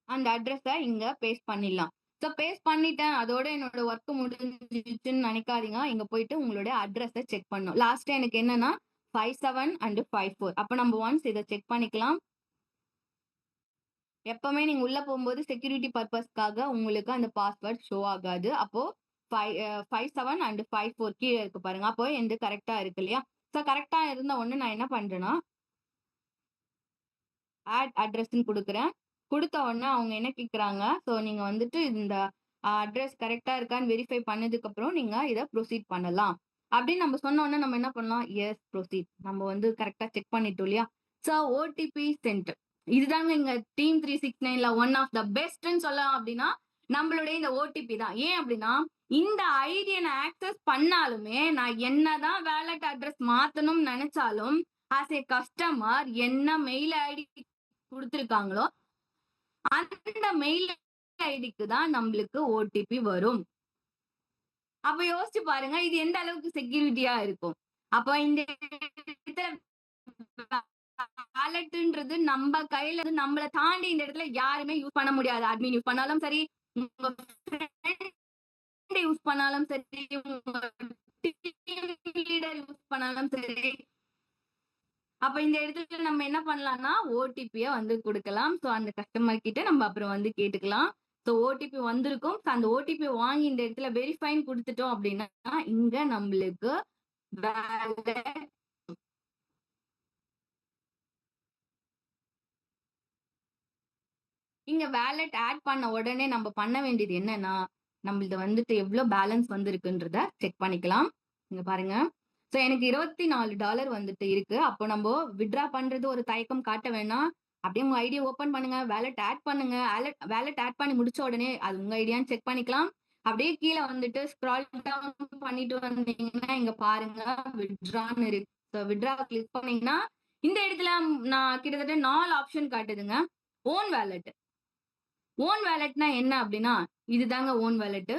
Speaker 1: அந்த அட்ரஸ இங்க பேஸ்ட் பண்ணிடலாம். பேஸ்ட் பண்ணிட்டேன். அதோட என்னோட வொர்க் முடிஞ்சிருச்சுன்னு நெனைக்காதீங்க. இங்க போயிட்டு உங்களுடைய அட்ரஸ செக் பண்ணணும். லாஸ்ட்டா எனக்கு என்னன்னா, 57 and 54. அப்ப நம்ம ஒன்ஸ் இதை செக் பண்ணிக்கலாம். எப்பவுமே நீங்க உள்ள போகும்போது செக்யூரிட்டி பர்பஸ்க்காக உங்களுக்கு அந்த பாஸ்வேர்ட் ஷோ ஆகாது. அப்போ 57 and 54 கீழே இருக்கு பாருங்க. அப்போ எந்த கரெக்டா இருக்கு இல்லையா? ஸோ கரெக்டா இருந்த ஒண்ணு நான் என்ன பண்றேன்னா ஆட் அட்ரஸ்ன்னு கொடுக்குறேன். கொடுத்த உடனே அவங்க என்ன கேட்குறாங்க, ஸோ நீங்க வந்துட்டு இந்த அட்ரஸ் கரெக்டா இருக்கான்னு வெரிஃபை பண்ணதுக்கு அப்புறம் நீங்க இதை ப்ரொசீட் பண்ணலாம் அப்படின்னு நம்ம சொன்ன உடனே நம்ம என்ன பண்ணலாம், எஸ் ப்ரொசீட். நம்ம வந்து கரெக்டா செக் பண்ணிட்டோம் இல்லையா? So OTP sent. இதுதாங்க இங்க டீம் 369ல ஒன் ஆஃப் த பெஸ்ட்ன்னு சொல்லலாம். அப்படின்னா நம்மளுடைய இந்த ஓடிபி தான். ஏன் அப்படின்னா இந்த ஐடியை நான் ஆக்சஸ் பண்ணாலுமே நான் என்னதான் வேலட் அட்ரஸ் மாத்தணும்னு நினைச்சாலும் ஆஸ் ஏ கஸ்டமர் என்ன மெயில் ஐடி கொடுத்திருக்காங்களோ அந்த மெயில் ஐடிக்கு தான் நம்மளுக்கு ஓடிபி வரும். அப்ப யோசிச்சு பாருங்க இது எந்த அளவுக்கு செக்யூரிட்டியா இருக்கும். அப்ப இந்த வேலட்ன்றது நம்ம கையில இருந்து நம்மளை தாண்டி இந்த இடத்துல யாருமே யூஸ் பண்ண முடியாது. அட்மின் யூஸ் பண்ணாலும் சரி, உங்க ஃப்ரெண்ட் யூஸ் பண்ணாலும் சரி, உங்க டீம் லீடர் யூஸ் பண்ணாலும் சரி. அப்ப இந்த இடத்துல நம்ம என்ன பண்ணலாம்னா ஓடிபியை வந்து கொடுக்கலாம். ஸோ அந்த கஸ்டமர் கிட்ட நம்ம அப்புறம் வந்து கேட்டுக்கலாம். ஸோ ஓடிபி வந்திருக்கும். அந்த ஓடிபி வாங்கி இந்த இடத்துல வெரிஃபைன்னு கொடுத்துட்டோம் அப்படின்னா இங்க நம்மளுக்கு இங்க வேலட் ஆட் பண்ண உடனே நம்ம பண்ண வேண்டியது என்னன்னா நம்மளது வந்துட்டு எவ்வளவு பேலன்ஸ் வந்திருக்குன்றத செக் பண்ணிக்கலாம். இங்க பாருங்க. ஸோ எனக்கு $24 வந்துட்டு இருக்கு. அப்போ நம்ம வித்ட்ரா பண்றது ஒரு தயக்கம் காட்ட வேணாம். அப்படியே உங்க ஐடியா ஓபன் பண்ணுங்க, வேலட் ஆட் பண்ணுங்க. வேலட் ஆட் பண்ணி முடிச்ச உடனே அது உங்க ஐடியான்னு செக் பண்ணிக்கலாம். அப்படியே கீழே வந்துட்டு ஸ்க்ரால் டவுன் பண்ணிட்டு வந்தீங்கன்னா இங்க பாருங்க வித்ட்ரான்னு இருக்கு. ஸோ வித்ட்ரா கிளிக் பண்ணீங்கன்னா இந்த இடத்துல நான் கிட்டத்தட்ட 4 ஆப்ஷன் காட்டுதுங்க. Own wallet. ஓன் வேலட்னா என்ன அப்படின்னா இதுதாங்க ஓன் வேலட்.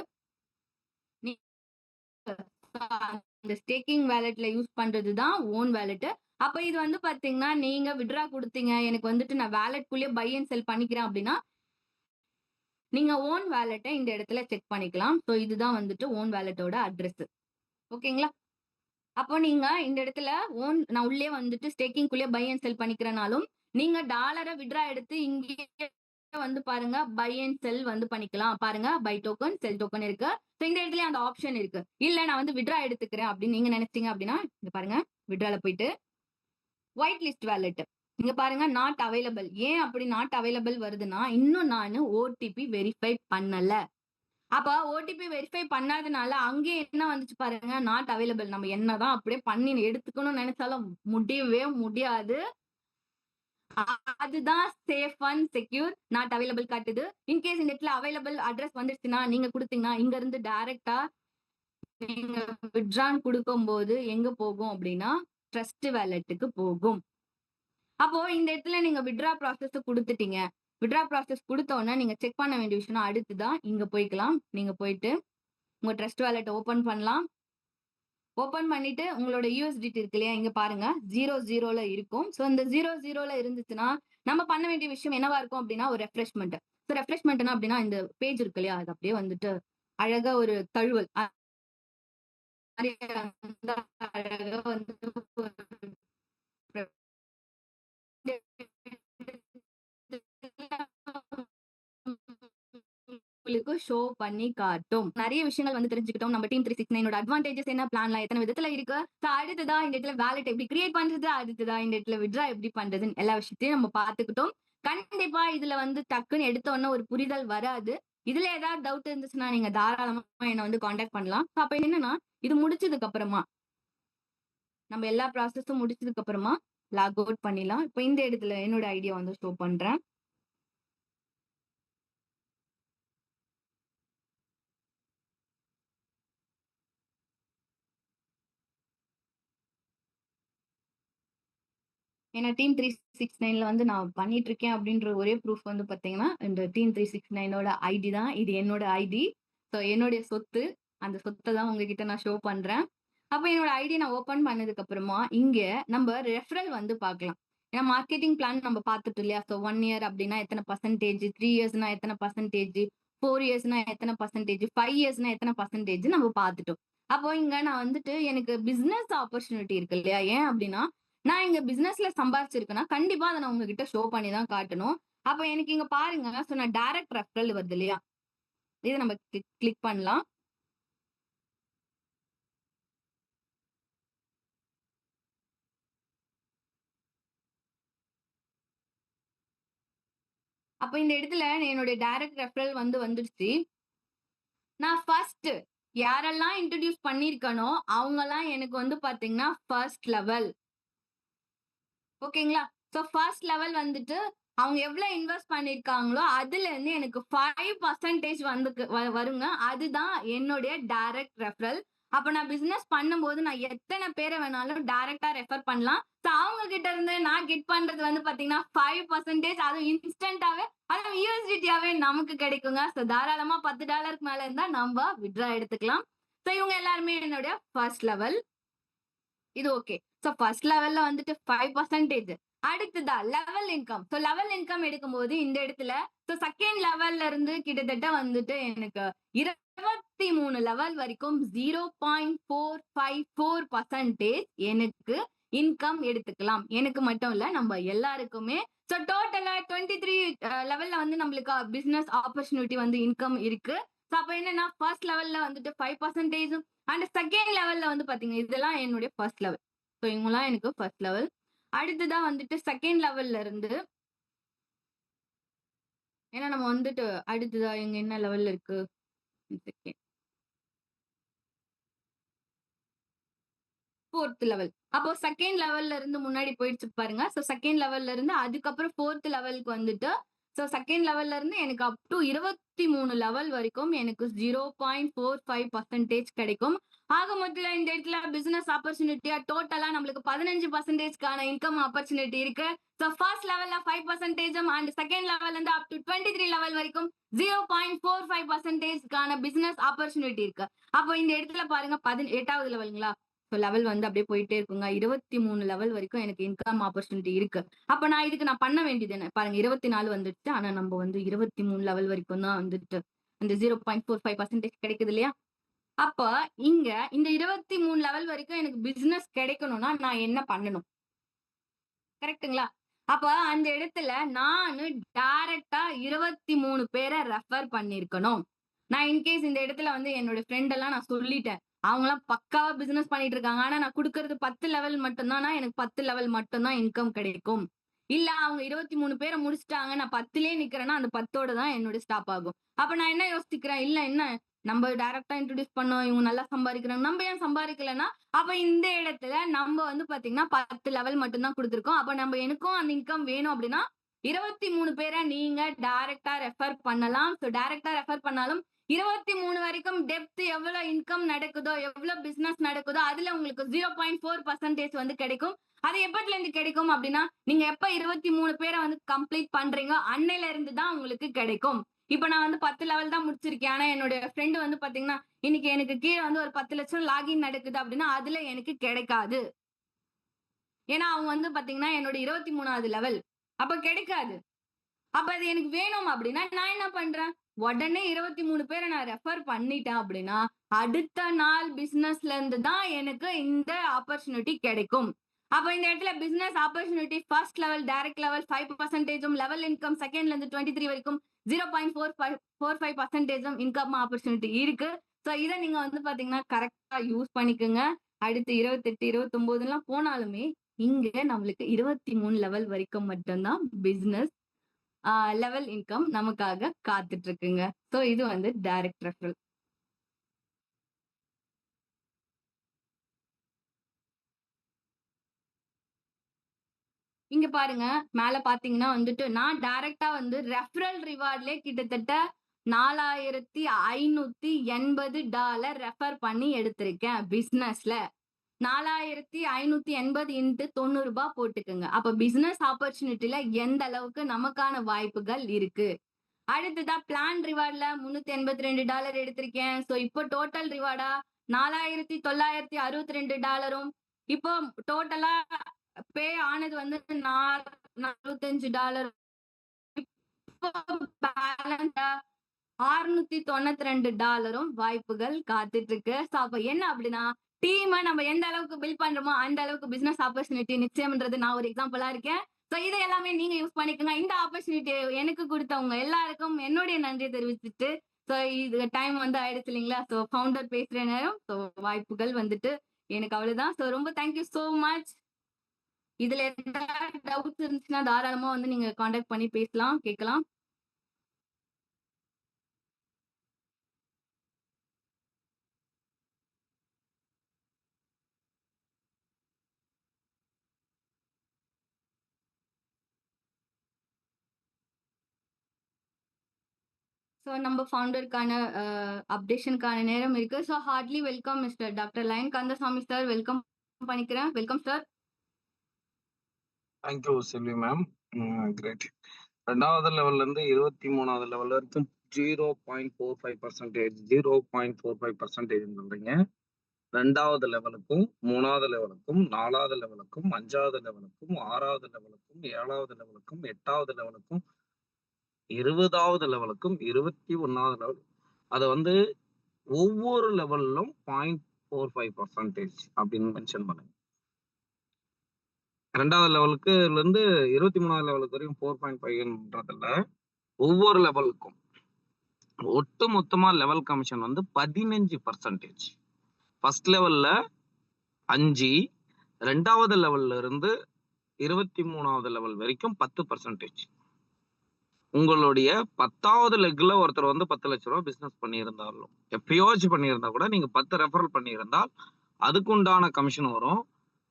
Speaker 1: இந்த ஸ்டேக்கிங் வேலட்ல யூஸ் பண்றதுதான் ஓன் வேலட். அப்ப இது வந்து பாத்தீங்கன்னா நீங்க வித்ட்ரா கொடுத்தீங்க, எனக்கு வந்துட்டு நான் வேலட்குள்ளே பை அண்ட் செல் பண்ணிக்கிறேன் அப்படின்னா நீங்க ஓன் வேலட்டை இந்த இடத்துல செக் பண்ணிக்கலாம். ஸோ இதுதான் வந்துட்டு ஓன் வேலட்டோட அட்ரஸ். ஓகேங்களா? அப்போ நீங்க இந்த இடத்துல ஓன் நான் உள்ளே வந்துட்டு ஸ்டேக்கிங்குள்ளே பை அண்ட் செல் பண்ணிக்கிறனாலும் நீங்க டாலரை வித்ட்ரா எடுத்து இங்கே வந்து பாருங்க பை அண்ட் செல் வந்து பண்ணிக்கலாம். பாருங்க பை டோக்கன் செல் டோக்கன் இருக்கு. ஸோ இந்த இடத்துல அந்த ஆப்ஷன் இருக்கு. இல்ல நான் வந்து வித்ட்ரா எடுத்துக்கிறேன் அப்படின்னு நீங்க நினைச்சீங்க அப்படின்னா இங்க பாருங்க வித்ட்ரால போயிட்டு ஒயிட் லிஸ்ட் வேலட் இங்க பாருங்க நாட் அவைலபிள். ஏன் அப்படி நாட் அவைலபிள் வருதுன்னா இன்னும் நான் ஓடிபி வெரிஃபை பண்ணல. அப்ப ஓடிபி வெரிஃபை பண்ணாதனால அங்கே என்ன வந்துச்சு பாருங்க நாட் அவைலபிள். நம்ம என்னதான் அப்படியே பண்ணி எடுத்துக்கணும்னு நினைச்சாலும் முடியவே முடியாது. அதுதான் safe and secure not available காட்டுது. இன்கேஸ் இந்த இடத்துல அவைலபிள் அட்ரஸ் வந்துருச்சுன்னா நீங்க கொடுத்தீங்கன்னா இங்க இருந்து டைரக்டா நீங்க வித்ட்ரான் கொடுக்கும் போது எங்க போகும் அப்படின்னா ட்ரஸ்ட் வேலட்டுக்கு போகும். அப்போ இந்த இடத்துல நீங்க வித்ட்ரா ப்ராசஸ் கொடுத்துட்டீங்க. வித்ட்ரா ப்ராசஸ் கொடுத்த உடனே நீங்க செக் பண்ண வேண்டிய விஷயம் அடுத்துதான் இங்க போய்க்கலாம். நீங்க போயிட்டு உங்க ட்ரஸ்ட் வேலட் ஓபன் பண்ணலாம். ஓபன் பண்ணிட்டு உங்களோட யூஎஸ்டிடி இருக்கு இல்லையா இங்க பாருங்க 00ல இருக்கும். ஸோ இந்த 00ல இருந்துச்சுன்னா நம்ம பண்ண வேண்டிய விஷயம் என்னவா இருக்கும் அப்படின்னா ஒரு ரெஃப்ரெஷ்மெண்ட். ஸோ ரெஃப்ரெஷ்மெண்ட்னா அப்படின்னா இந்த பேஜ் இருக்கு இல்லையா அது அப்படியே வந்துட்டு அழகா ஒரு தழுவல் அழகா வந்து உங்களுக்கு ஷோ பண்ணி காட்டும். நிறைய விஷயங்கள் வந்து தெரிஞ்சுக்கிட்டோம். நம்ம டீம் 369 அட்வான்டேஜஸ் என்ன, பிளான்லாம் எத்தனை விதத்துல இருக்கு. அடுத்ததா இந்த இடத்துல வேலட் எப்படி கிரியேட் பண்றது, அடுத்ததா இந்த இடத்துல வித்ட்ரா எப்படி பண்றதுன்னு எல்லா விஷயத்தையும் நம்ம பார்த்துக்கிட்டோம். கண்டிப்பா இதுல வந்து டக்குன்னு எடுத்த உடனே ஒரு புரிதல் வராது. இதுல ஏதாவது டவுட் இருந்துச்சுன்னா நீங்க தாராளமா என்ன வந்து காண்டாக்ட் பண்ணலாம். அப்ப என்னன்னா இது முடிச்சதுக்கு அப்புறமா நம்ம எல்லா ப்ராசஸும் முடிச்சதுக்கு அப்புறமா லாக் அவுட் பண்ணிடலாம். இப்ப இந்த இடத்துல என்னோட ஐடியா வந்து ஷோ பண்றேன். ஏன்னா டீம் 369ல வந்து நான் பண்ணிட்டு இருக்கேன் அப்படின்ற ஒரே ப்ரூஃப் வந்து பாத்தீங்கன்னா இந்த டீம் 369ஓட ஐடி தான். இது என்னோட ஐடி. ஸோ என்னுடைய சொத்து. அந்த சொத்தை தான் உங்ககிட்ட நான் ஷோ பண்றேன். அப்ப என்னோட ஐடி நான் ஓபன் பண்ணதுக்கு அப்புறமா இங்க நம்ம ரெஃபரல் வந்து பார்க்கலாம். ஏன்னா மார்க்கெட்டிங் பிளான் நம்ம பார்த்துட்டு இல்லையா. ஸோ 1 இயர் அப்படின்னா எத்தனை பர்சன்டேஜ், 3 இயர்ஸ்னா எத்தனை பர்சன்டேஜ், 4 இயர்ஸ்னா எத்தனை பர்சன்டேஜ், 5 இயர்ஸ்னா எத்தனை பர்சன்டேஜ் நம்ம பார்த்துட்டோம். அப்போ இங்க நான் வந்துட்டு எனக்கு பிசினஸ் ஆப்பர்ச்சுனிட்டி இருக்கு இல்லையா? ஏன் அப்டின்னா, நான் இங்க பிசினஸ்ல சம்பாரிச்சிருக்கேன்னா, கண்டிப்பா அத நான் உங்ககிட்ட ஷோ பண்ணி தான் காட்டணும். அப்ப எனக்கு இங்க பாருங்க, நான் டைரக்ட் ரெஃபரல் வருது இல்லையா? இத நம்ம கிளிக் பண்ணலாம். அப்ப இந்த இடத்துல என்னுடைய டைரக்ட் ரெஃபரல் வந்துருச்சு. நான் ஃபர்ஸ்ட் யாரெல்லாம் இன்ட்ரோடியூஸ் பண்ணியிருக்கனோ, அவங்கலாம் எனக்கு பாத்தீங்கன்னா, ஃபர்ஸ்ட் லெவல். ஓகேங்களா? சோ ஃபர்ஸ்ட் லெவல் வந்துட்டு, அவங்க எவ்வளோ இன்வெஸ்ட் பண்ணியிருக்காங்களோ, அதுலருந்து எனக்கு 5% வந்துக்கு வருங்க. அதுதான் என்னுடைய டைரக்ட் ரெஃபரல். அப்ப நான் பிசினஸ் பண்ணும்போது, நான் எத்தன பேர வேணாலும் டைரக்ட்டா ரெஃபர் பண்ணலாம். சோ அவங்க கிட்ட இருந்து நான் கெட் பண்றது பாத்தீங்கன்னா, 5% அதுவும் இன்ஸ்டன்ட்டாவே அதுவும் யுஎஸ்டிடியாவே நமக்கு கிடைக்குங்க. சோ தாராளமா $10க்கு மேல இருந்தா நம்ப வித்ட்ரா எடுத்துக்கலாம். சோ இவங்க எல்லாருமே என்னுடைய ஃபர்ஸ்ட் லெவல். இது ஓகே. சோ ஃபர்ஸ்ட் லெவல்ல வந்துட்டு 5% அடுத்ததா level income. So level income எடுக்கும்போது இந்த இடத்துல செகண்ட் லெவல்ல இருந்து கிட்டத்தட்ட வந்துட்டு எனக்கு 23 லெவல் வரைக்கும் 0.454% எனக்கு இன்கம் எடுத்துக்கலாம். எனக்கு மட்டும் இல்ல, நம்ம எல்லாருக்குமே. சோ டோட்டலா 23 லெவல்ல நம்மளுக்கு பிசினஸ் ஆப்பர்ச்சுனிட்டி இன்கம் இருக்கு. சோ அப்ப என்னன்னா ஃபர்ஸ்ட் லெவல்ல வந்துட்டு 5% அண்ட் செகண்ட் லெவல்ல பாத்தீங்க இதெல்லாம் என்னுடைய ஃபர்ஸ்ட் லெவல். சோ இவங்கலாம் எனக்கு ஃபர்ஸ்ட் லெவல். அடுத்ததா வந்துட்டு செகண்ட் லெவல்ல இருந்து ஏன்னா நம்ம அடுத்ததா எங்க என்ன லெவல்ல இருக்கு? Second fourth level. அப்போ செகண்ட் லெவல்ல இருந்து முன்னாடி போயிடுச்சு பாருங்க. சோ செகண்ட் லெவல்ல இருந்து அதுக்கப்புறம் ஃபோர்த் லெவலுக்கு செகண்ட் லெவல்ல இருந்து எனக்கு அப் டூ 23 லெவல் வரைக்கும் எனக்கு 0.45% கிடைக்கும். ஆக மொத்தத்துல இந்த இடத்துல பிசினஸ் ஆப்பர்ச்சுனிட்டியா டோட்டலா நம்மளுக்கு 15%க்கான இன்கம் ஆப்பர்ச்சுனிட்டி இருக்கு. சோ ஃபர்ஸ்ட் லெவல்ல 5% அண்ட் செகண்ட் லெவல்ல இருந்து அப் டூ 23 லெவல் வரைக்கும் 0.45%க்கான பிசினஸ் ஆப்பர்ச்சுனிட்டி இருக்கு. அப்போ இந்த இடத்துல பாருங்க 8வது லெவலுங்களா? லெவல் அப்படியே போயிட்டே இருக்குங்க. 23 லெவல் வரைக்கும் எனக்கு இன்கம் ஆப்பர்ச்சுனிட்டி இருக்கு. அப்ப நான் பண்ண வேண்டியது என்ன? பாருங்க 24 வந்துடுச்சு. ஆனா நம்ம 23 லெவல் வரைக்கும் தான் அந்த 0.45% கிடைக்குது இல்லையா? அப்ப இங்க இந்த 23 லெவல் வரைக்கும் எனக்கு பிசினஸ் கிடைக்கணும்னா நான் என்ன பண்ணணும்? கரெக்ட்டுங்களா? அப்ப அந்த இடத்துல நானு டைரக்ட்டா 23 பேர ரெஃபர் பண்ணியிருக்கணும். நான் இன்கேஸ் இந்த இடத்துல என்னோட ஃப்ரெண்ட் எல்லாம் நான் சொல்லிட்டேன். அவங்கலாம் பக்காவா பிசினஸ் பண்ணிட்டு இருக்காங்க. ஆனா நான் குடுக்குறது 10 லெவல் மட்டும் தான்னா, எனக்கு 10 லெவல் மட்டும் தான் இன்கம் கிடைக்கும். இல்ல அவங்க 23 பேர முடிச்சுட்டாங்க. நான் 10லயே நிக்கிறேன்னா, அந்த 10ஓட தான் என்னோட ஸ்டாப் ஆகும். அப்ப நான் என்ன யோசிக்கிறேன், இல்ல என்ன நம்ம டைரக்ட்டா இன்ட்ரோடியூஸ் பண்ணோம். இவங்க நல்லா சம்பாதிக்கிறாங்க. நம்ம ஏன் சம்பாதிக்கலன்னா, அப்ப இந்த இடத்துல நம்ம பாத்தீங்கன்னா 10 லெவல் மட்டும் தான் குடுத்துருக்கோம். அப்ப நம்ம எனக்கும் அந்த இன்கம் வேணும் அப்படின்னா, 23 பேர நீங்க டைரக்ட்டா ரெஃபர் பண்ணலாம். சோ டைரக்ட்டா ரெஃபர் பண்ணாலும் 23 வரைக்கும் டெப்த் எவ்வளவு இன்கம் நடக்குதோ, எவ்வளவு பிசினஸ் நடக்குதோ, அதுல உங்களுக்கு 0.4% கிடைக்கும். அது எப்பத்துல இருந்து கிடைக்கும் அப்படின்னா, நீங்க எப்ப 23 பேர கம்ப்ளீட் பண்றீங்களோ, அன்னையில இருந்து தான் உங்களுக்கு கிடைக்கும். இப்ப நான் 10 லெவல் தான் முடிச்சிருக்கேன். ஆனா என்னுடைய ஃப்ரெண்ட் பாத்தீங்கன்னா, இன்னைக்கு எனக்கு கீழ ஒரு 10 லட்சம் லாகின் நடக்குது அப்படின்னா, அதுல எனக்கு கிடைக்காது. ஏன்னா அவங்க பாத்தீங்கன்னா, என்னோட 23வது லெவல். அப்ப கிடைக்காது. அப்ப அது எனக்கு வேணும் அப்படின்னா, நான் என்ன பண்றேன்? உடனே 23 பேர நான் ரெஃபர் பண்ணிட்டேன் அப்படின்னா, அடுத்த நாள் பிசினஸ்ல இருந்து தான் எனக்கு இந்த ஆப்பர்ச்சுனிட்டி கிடைக்கும். அப்ப இந்த இடத்துல business opportunity first level, direct level 5%, level income செகண்ட்ல இருந்து 23 வரைக்கும் 0.45% இன்கம் ஆப்பர்ச்சுனிட்டி இருக்கு. சோ இத நீங்க பாத்தீங்கன்னா கரெக்ட்டா யூஸ் பண்ணிக்கங்க. அடுத்து 28, 29லாம் போனாலுமே, இங்க நம்மளுக்கு 23 லெவல் வரைக்கும் மட்டும் தான் பிசினஸ் லெவல் இன்கம் நமக்காக காத்துட்டு இருக்குங்க. சோ இது டைரக்ட் ரெஃபரல். இங்க பாருங்க, மேல பாத்தீங்கன்னா நான் டைரக்ட்டா ரெஃபரல் ரிவார்ட்லயே கிட்டத்தட்ட $4,580 ரெஃபர் பண்ணி எடுத்திருக்கேன் பிசினஸ்ல. 4,580 இன்டு ரூ. 90 போட்டுக்கங்க. அப்ப பிசினஸ் ஆப்பர்ச்சுனிட்டில எந்த அளவுக்கு நமக்கான வாய்ப்புகள் இருக்கு. அடுத்ததா பிளான் ரிவார்ட்ல $382 எடுத்திருக்கேன். சோ இப்போ டோட்டல் ரிவார்டா $4,962ம். இப்போ டோட்டலா பே ஆனது $45. இப்போ பேலன்ஸா $692 வாய்ப்புகள் காத்துட்டு இருக்கு. சோ அப்ப என்ன அப்படின்னா, டீம நம்ம எந்த அளவுக்கு பில்ட் பண்றோமோ, அந்த அளவுக்கு பிசினஸ் ஆப்பர்ச்சுனிட்டி நிச்சயம்ன்றது நான் ஒரு எக்ஸாம்பிளா இருக்கேன். சோ இத எல்லாமே நீங்க யூஸ் பண்ணிக்கங்க. இந்த ஆப்பர்ச்சுனிட்டி எனக்கு குடுத்தவங்க எல்லாருக்கும் என்னுடைய நன்றிய தெரிவிச்சுட்டு, சோ இது டைம் வந்து ஆயிடுச்சு இல்லைங்களா? சோ ஃபவுண்டர் பேசுற நேரம். சோ வாய்ப்புகள் வந்துட்டு எனக்கு அவ்வளவுதான். சோ ரொம்ப தேங்க் யூ சோ மச். இதுல ஏதாவது டவுட்ஸ் இருந்துச்சுன்னா தாராளமா வந்து நீங்க கான்டாக்ட் பண்ணி பேசலாம், கேட்கலாம். ஸோ நம்ம ஃபவுண்டருக்கான அப்டேஷனுக்கான நேரம் இருக்கு. So heartily welcome mister doctor lion Kandasamy sir. Welcome பண்ணிக்கிறேன். Welcome sir.
Speaker 2: Thank you Selvi ma'am. Great. 2வது லெவல்ல இருந்து 23வது லெவல் வரைக்கும் 0.45% 0.45% சொல்றீங்க. 2வது லெவலுக்கும் 3வது லெவலுக்கும் 4வது லெவலுக்கும் 5வது லெவலுக்கும் 6வது லெவலுக்கும் 7வது லெவலுக்கும் 8வது லெவலுக்கும் 20வது லெவலுக்கும் 21வது லெவல் அதை வந்து ஒவ்வொரு லெவல்லும் 0.45% அப்படின்னு மென்ஷன் பண்ணுங்க. 2வது லெவலுக்கு இருந்து 23வது லெவலுக்கு வரைக்கும் 4.5ன்றதுல ஒவ்வொரு லெவலுக்கும் ஒட்டு மொத்தமா லெவல் கமிஷன் வந்து 15%. ஃபர்ஸ்ட் லெவல்ல 5, 2வது லெவல்ல இருந்து 23வது லெவல் வரைக்கும் 10%. உங்களுடைய 10வது லெக்ல ஒருத்தர் வந்து 10 லட்சம் ரூபாய் பிசினஸ் பண்ணியிருந்தாலும், எப்பயோச்சு பண்ணியிருந்தா கூட நீங்க 10 ரெஃபரல் பண்ணியிருந்தால் அதுக்கு உண்டான கமிஷன் வரும்.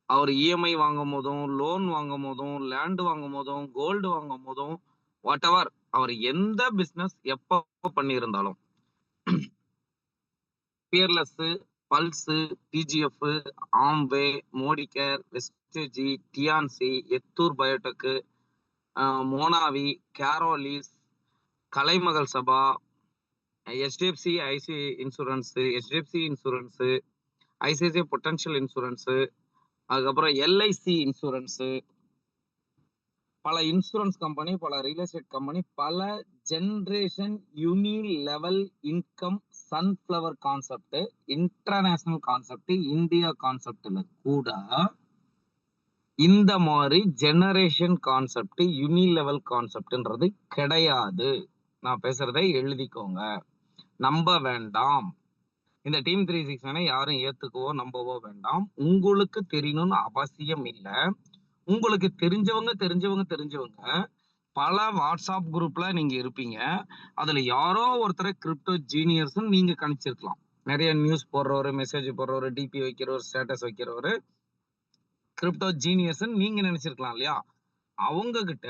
Speaker 2: அவர் இஎம்ஐ வாங்கும் போதும், லோன் வாங்கும் போதும், லேண்ட் வாங்கும் போதும், கோல்டு வாங்கும் போதும், வாட் எவர் அவர் எந்த பிசினஸ் எப்ப பண்ணியிருந்தாலும், Peerless, Pulse, TGF, Amway, Modicare, Vestige, Tianshi, எத்தூர் பயோடெக், மோனாவி, கேரோலிஸ், Kalaimagal Sabha, HDFC IC insurance, HDFC insurance, ICICI potential insurance, அதுக்கப்புறம் எல்ஐசி இன்சூரன்ஸ், பல இன்சூரன்ஸ் கம்பெனி, பல ரியல் எஸ்டேட் கம்பெனி, பல generation unilevel income, sunflower concept, international concept, India கான்செப்ட்ல கூட இந்த மாதிரி ஜெனரேஷன் கான்செப்ட், யூனி லெவல் கான்செப்ட்ன்றது கிடையாது. நான் பேசுறதை எழுதிக்கோங்க, நம்ப வேண்டாம். இந்த டீம் 369 யாரும் ஏத்துக்கவோ நம்பவோ வேண்டாம். உங்களுக்கு தெரியணும்னு அவசியம் இல்லை. உங்களுக்கு தெரிஞ்சவங்க பல வாட்ஸ்அப் குரூப்ல நீங்க இருப்பீங்க. அதுல யாரோ ஒருத்தரை கிரிப்டோ ஜீனியர்ஸ் நீங்க கணிச்சிருக்கலாம். நிறைய நியூஸ் போடுறவரு, மெசேஜ் போடுறவரு, டிபி வைக்கிறவர், ஸ்டேட்டஸ் வைக்கிறவரு கிரிப்டோ ஜீனியர்ஸ் நீங்க நினைச்சிருக்கலாம் இல்லையா? அவங்க கிட்ட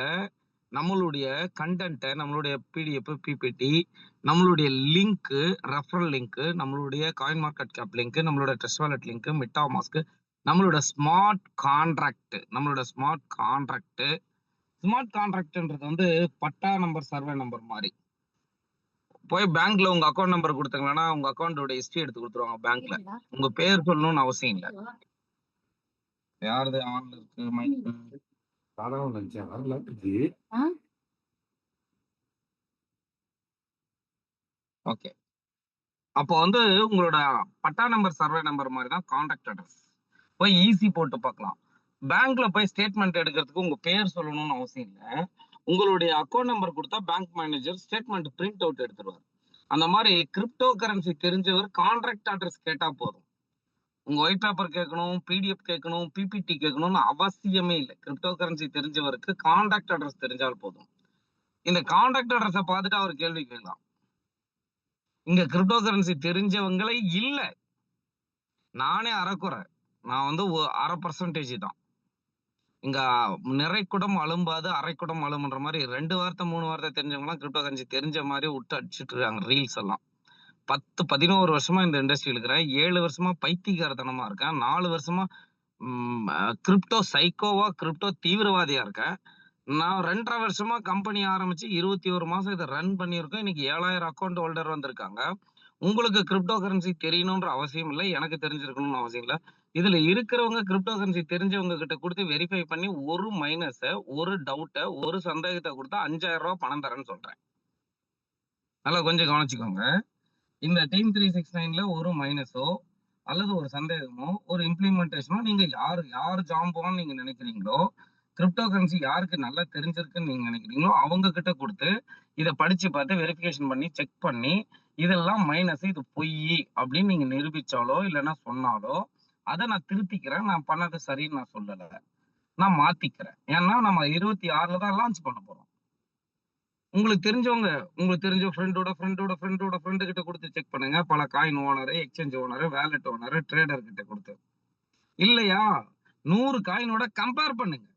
Speaker 2: நம்மளுடைய கண்டென்ட்டை, நம்மளுடைய பிடிஎஃப், பிபிடி, நம்மளுடைய லிங்க், ரெஃபரல் லிங்க், நம்மளுடைய காயின் மார்க்கெட் கேப் லிங்க், நம்மளோட ட்ரெஸ் வாலெட் லிங்க், மெட்டாமாஸ்க், நம்மளோட ஸ்மார்ட் கான்ட்ராக்ட்ன்றது வந்து பட்டா நம்பர், சர்வே நம்பர் மாதிரி. போய் பேங்க்ல உங்க அக்கௌண்ட் நம்பர் கொடுத்தீங்கன்னா உங்க அக்கௌண்டோட ஹிஸ்டரி எடுத்து கொடுத்துருவாங்க. பேங்க்ல உங்க பேர் சொல்லணும்னு அவசியம் இல்லை. யாருது ஆன்ல இருக்கு மைக்? ஓகே. அப்போ வந்து உங்களோட பட்டா நம்பர், சர்வே நம்பர் மாதிரி தான் கான்டாக்ட் அட்ரஸ். போய் ஈஸி போட்டு பார்க்கலாம். பேங்க்ல போய் ஸ்டேட்மெண்ட் எடுக்கிறதுக்கு உங்க பேர் சொல்லணும்னு அவசியம் இல்லை. உங்களுடைய அக்கௌண்ட் நம்பர் கொடுத்தா bank manager statement print out எடுத்துருவார். அந்த மாதிரி கிரிப்டோ கரன்சி தெரிஞ்சவர் கான்ட்ராக்ட் அட்ரஸ் கேட்டா போதும். உங்க ஒயிட் பேப்பர் கேட்கணும், பிடிஎஃப் கேட்கணும், பிபிடி கேட்கணும்னு அவசியமே இல்லை. கிரிப்டோ கரன்சி தெரிஞ்சவருக்கு கான்டாக்ட் அட்ரஸ் தெரிஞ்சால் போதும். இந்த கான்டாக்ட் அட்ரஸை பார்த்துட்டு அவர் கேள்வி கேட்கலாம். இங்க கிரிப்டோ கரன்சி தெரிஞ்சவங்களே இல்ல. நானே அரைக்குறை. நான் வந்து 0.5% தான். இங்க நிறைக்குடம் அலும்பாது, அரைக்குடம் அலும்புன்ற மாதிரி 2 வார்த்தை 3 வார்த்தை தெரிஞ்சவங்களாம் கிரிப்டோ கரன்சி தெரிஞ்ச மாதிரி விட்டு அடிச்சுட்டு இருக்காங்க ரீல்ஸ் எல்லாம். 10-11 வருஷமா இந்த இண்டஸ்ட்ரியில் இருக்கிறேன். 7 வருஷமா பைத்தியக்காரத்தனமா இருக்கேன். 4 வருஷமா கிரிப்டோ சைக்கோவா, கிரிப்டோ தீவிரவாதியா இருக்கேன். நான் 2.5 வருஷமா கம்பெனி ஆரம்பிச்சு 21 மாசம் இதை ரன் பண்ணியிருக்கோம். இன்னைக்கு 7000 அக்கௌண்ட் ஹோல்டர் வந்திருக்காங்க. உங்களுக்கு கிரிப்டோ கரன்சி தெரியணும்ன்ற அவசியம் இல்லை, எனக்கு தெரிஞ்சிருக்கணும்னு அவசியம் இல்லை. இதுல இருக்கிறவங்க கிரிப்டோ கரன்சி தெரிஞ்சவங்க கிட்ட கொடுத்து வெரிஃபை பண்ணி ஒரு மைனஸ, ஒரு டவுட்டை, ஒரு சந்தேகத்தை கொடுத்தா 5000 ரூபாய் பணம் தரேன்னு சொல்றேன். நல்லா கொஞ்சம் கவனிச்சுக்கோங்க. இந்த டீம் 369ல ஒரு மைனஸோ அல்லது ஒரு சந்தேகமோ ஒரு இம்ப்ளிமெண்டேஷனோ நீங்க யார் ஜாம்பவான்னு நீங்க நினைக்கிறீங்களோ, கிரிப்டோ கரன்சி யாருக்கு நல்லா தெரிஞ்சிருக்குன்னு நீங்க நினைக்கிறீங்களோ அவங்க கிட்ட கொடுத்து இதை படிச்சு பார்த்து வெரிஃபிகேஷன் பண்ணி செக் பண்ணி இதெல்லாம் மைனஸ், இது பொய் அப்படின்னு நீங்க நிரூபிச்சாலோ இல்லைன்னா சொன்னாலோ அதை நான் திருத்திக்கிறேன். நான் பண்ணது சரின்னு நான் சொல்லல, நான் மாத்திக்கிறேன். ஏன்னா நம்ம 26ல தான் லான்ச் பண்ண போறோம். உங்களுக்கு தெரிஞ்ச ஃப்ரெண்டு கிட்ட கொடுத்து செக் பண்ணுங்க. பல coin owner, exchange owner, wallet owner, trader கிட்ட கொடுத்து. இல்லையா 100 காயினோட கம்பேர் பண்ணுங்க.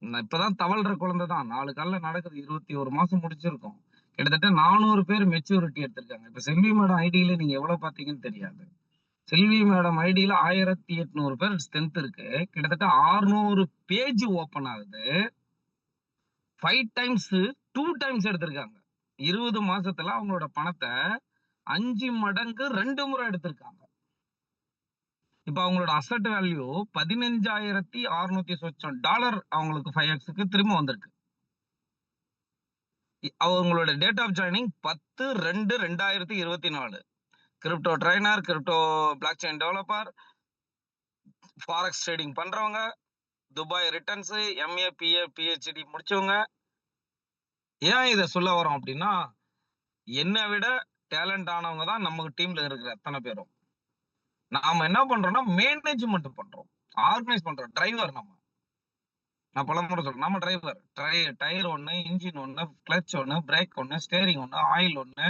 Speaker 2: நான் இப்பதான் தவழ்ற குழந்தை தான், 4 கால்ல நடக்குது, 21 மாசம் முடிச்சிருக்கோம். கிட்டத்தட்ட 400 பேர் மெச்சூரிட்டி எடுத்திருக்காங்க. இப்ப செல்வி மேடம் ஐடியில நீங்க எவ்வளவு பாத்தீங்கன்னு தெரியாது. செல்வி மேடம் ஐடியில 1800 பேர் ஸ்ட்ரென்த் இருக்கு. கிட்டத்தட்ட 600 பேஜ் ஓபன் ஆகுது. 5 டைம்ஸ் 2 டைம்ஸ் எடுத்திருக்காங்க. 20 மாசத்துல அவங்களோட பணத்தை 5 மடங்கு 2 முறை எடுத்திருக்காங்க. இப்ப அவங்களோட அசட் வேல்யூ $15,600 அவங்களுக்கு 5x திரும்ப வந்திருக்கு. அவங்களோட date of joining 10/2/2024. Crypto trainer, crypto blockchain developer, forex trading பண்றவங்க, Dubai returns, MA PA PhD முடிச்சவங்க. ஏன் இதை சொல்ல வரோம் அப்படின்னா, என்னை விட டேலண்ட் ஆனவங்க தான் நம்ம டீம்ல இருக்கிற அத்தனை பேரும். நாம என்ன பண்றோம்னா மேனேஜ்மெண்ட் பண்றோம், ஆர்கனைஸ் பண்றோம். டிரைவர் நான் பலமுறை சொல்றேன், நம்ம டிரைவர். டயர் ஒண்ணு, இன்ஜின் ஒண்ணு, கிளச் ஒண்ணு, பிரேக் ஒண்ணு, ஸ்டேரிங் ஒண்ணு, ஆயில் ஒண்ணு,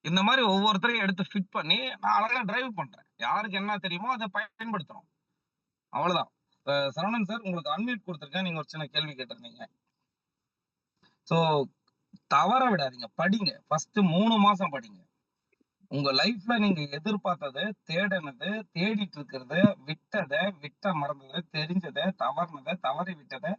Speaker 2: இந்த மாதிரி ஒவ்வொருத்தரையும் எடுத்து ஃபிட் பண்ணி நான் அழகா டிரைவ் பண்றேன். யாருக்கு என்ன தெரியுமோ அதை பயன்படுத்துறோம், அவ்வளவுதான். சரவணன் சார், உங்களுக்கு அன்மியூட் கொடுத்துருக்கேன், நீங்க ஒரு சின்ன கேள்வி கேட்டிருந்தீங்க. சோ தவற விடாதீங்க, படிங்க. ஃபர்ஸ்ட் 3 மாசம் படிங்க. உங்க லைஃப்ல நீங்க எதிர்பார்த்தது, தேடினது, தேடிட்டு இருக்கிறது, விட்ட மறந்தது, தெரிஞ்சதை, தவறுனதை, தவறி விட்டதை,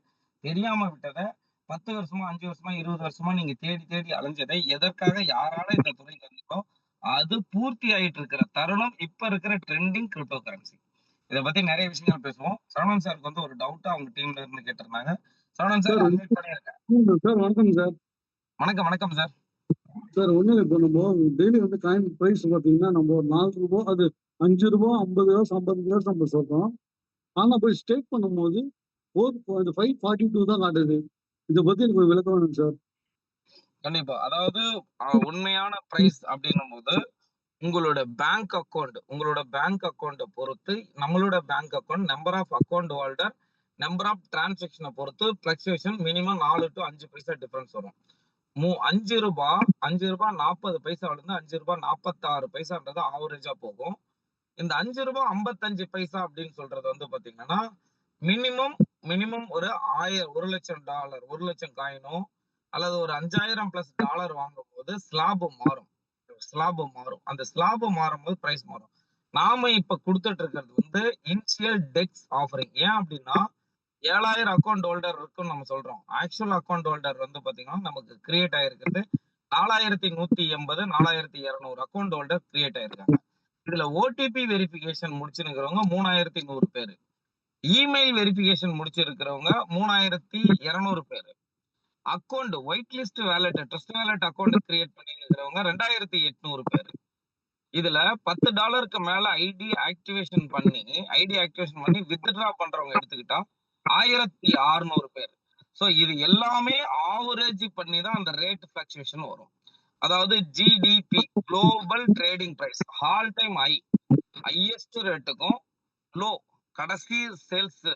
Speaker 2: தெரியாம விட்டதை, 10 வருஷமா, 5 வருஷமா, 20 வருஷமா நீங்க தேடி தேடி அலைஞ்சதை, எதற்காக யாரால இந்த துறைக்கு வந்தீங்களோ அது பூர்த்தி ஆயிட்டு இருக்கிற தருணம் இப்ப இருக்கிற ட்ரெண்டிங் கிரிப்டோ கரன்சி. இதை பத்தி நிறைய விஷயங்கள் பேசுவோம். சரவணன் சாருக்கு வந்து ஒரு டவுட்டா அவங்க டீம்ல இருந்து கேட்டிருந்தாங்க. சரவணன் சார் அன்மியூட் பண்ணிருக்கேன்.
Speaker 3: சார் வணக்கம் சார்.
Speaker 2: வணக்கம் சார்.
Speaker 3: சார் ஒண்ணு இப்போ நம்ம டெய்லி வந்து காயின் பிரைஸ் பாத்தீங்கன்னா நம்ம ஒரு 4 ரூபாய், அது 5 ரூபாய், 50 காசு, 50 காசு நம்ம சொல்றோம். ஆனா போய் ஸ்டேக் பண்ணும்போது 542 தான் காட்டுது. இதை பத்தி எனக்கு ஒரு விளக்கம் வேணும் சார்.
Speaker 2: கண்டிப்பா. அதாவது உண்மையான பிரைஸ் அப்படின்னும் போது உங்களோட பேங்க் அக்கௌண்ட் பொறுத்து, நம்மளோட bank account number of account holder, number of டிரான்சாக்ஷனை பொறுத்து fluctuation minimum 4 to 5 paisa difference வரும். 5 ரூபாய் 40 பைசால இருந்து 5 ரூபாய் 46 பைசான்றது ஆவரேஜா போகும். இந்த 5 ரூபாய் 55 பைசா அப்படின்னு சொல்றது வந்து பாத்தீங்கன்னா மினிமம் ஒரு $1 லட்சம், 1 லட்சம் காயினோ அல்லது ஒரு 5000 பிளஸ் டாலர் வாங்கும் போது ஸ்லாப் மாறும். அந்த ஸ்லாப் மாறும்போது பிரைஸ் மாறும். நாம இப்ப கொடுத்துட்டு இருக்கிறது வந்து இனிஷியல் டெக்ஸ் ஆஃபரிங். ஏன் அப்படின்னா 7000 அக்கௌண்ட் ஹோல்டர் இருக்குன்னு நம்ம சொல்றோம். ஆக்சுவல் அக்கௌண்ட் ஹோல்டர் வந்து பாத்தீங்கன்னா நமக்கு கிரியேட் ஆயிருக்கிறது 4180, 4200 அக்கௌண்ட் ஹோல்டர் கிரியேட் ஆயிருக்காங்க. இதுல ஓடிபி வெரிஃபிகேஷன் முடிச்சிருக்கிறவங்க 3100 பேரு, இமெயில் வெரிஃபிகேஷன் முடிச்சிருக்கிறவங்க 3200 பேரு, account whitelist wallet, trust wallet account create பண்ணிருக்கிறவங்க 2800 பேரு. இதுல $10 மேல ஐடி ஆக்டிவேஷன் பண்ணி வித்ட்ரா பண்றவங்க எடுத்துக்கிட்டா 1600 பேர். சோ இது எல்லாமே ஆவரேஜ் பண்ணி தான் அந்த ரேட் பிளக்சுவேஷன் வரும். அதாவது GTP, global trading price, all time highest ரேட்டுக்கும் லோ கடைசி சேல்ஸ்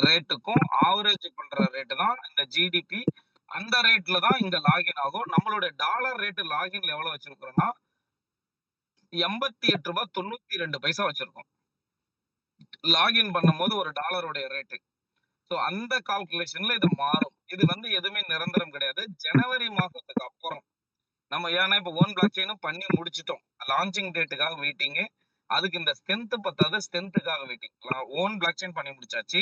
Speaker 2: ரேட்டுக்கும் ஆவரேஜ் பண்ற ரேட்டு தான் இந்த ஜிடிபி. அந்த ரேட்ல தான் இங்க லாகின் ஆகும். நம்மளோட டாலர் ரேட் லாகின்ல எவ்வளவு வச்சிருக்கிறோம்னா 88.92 வச்சிருக்கோம். லாகின் பண்ணும்போது ஒரு டாலருடைய ரேட்டு. சோ அந்த கால்குலேஷன்ல இது மாறும். இது வந்து எதுவுமே நிரந்தரம் கிடையாது. ஜனவரி மாசத்துக்கு அப்புறம் நம்ம ஏன்னா இப்ப ஓன் பிளாக் செயினும் பண்ணி முடிச்சிட்டோம். லான்ச்சிங் டேட்டுக்காக வெயிட்டிங். அதுக்கு இந்த ஸ்ட்ரென்த் பத்தாது, ஸ்ட்ரென்த்துக்காக வெயிட்டிங். ஓன் பிளாக் செயின் பண்ணி முடிச்சாச்சு,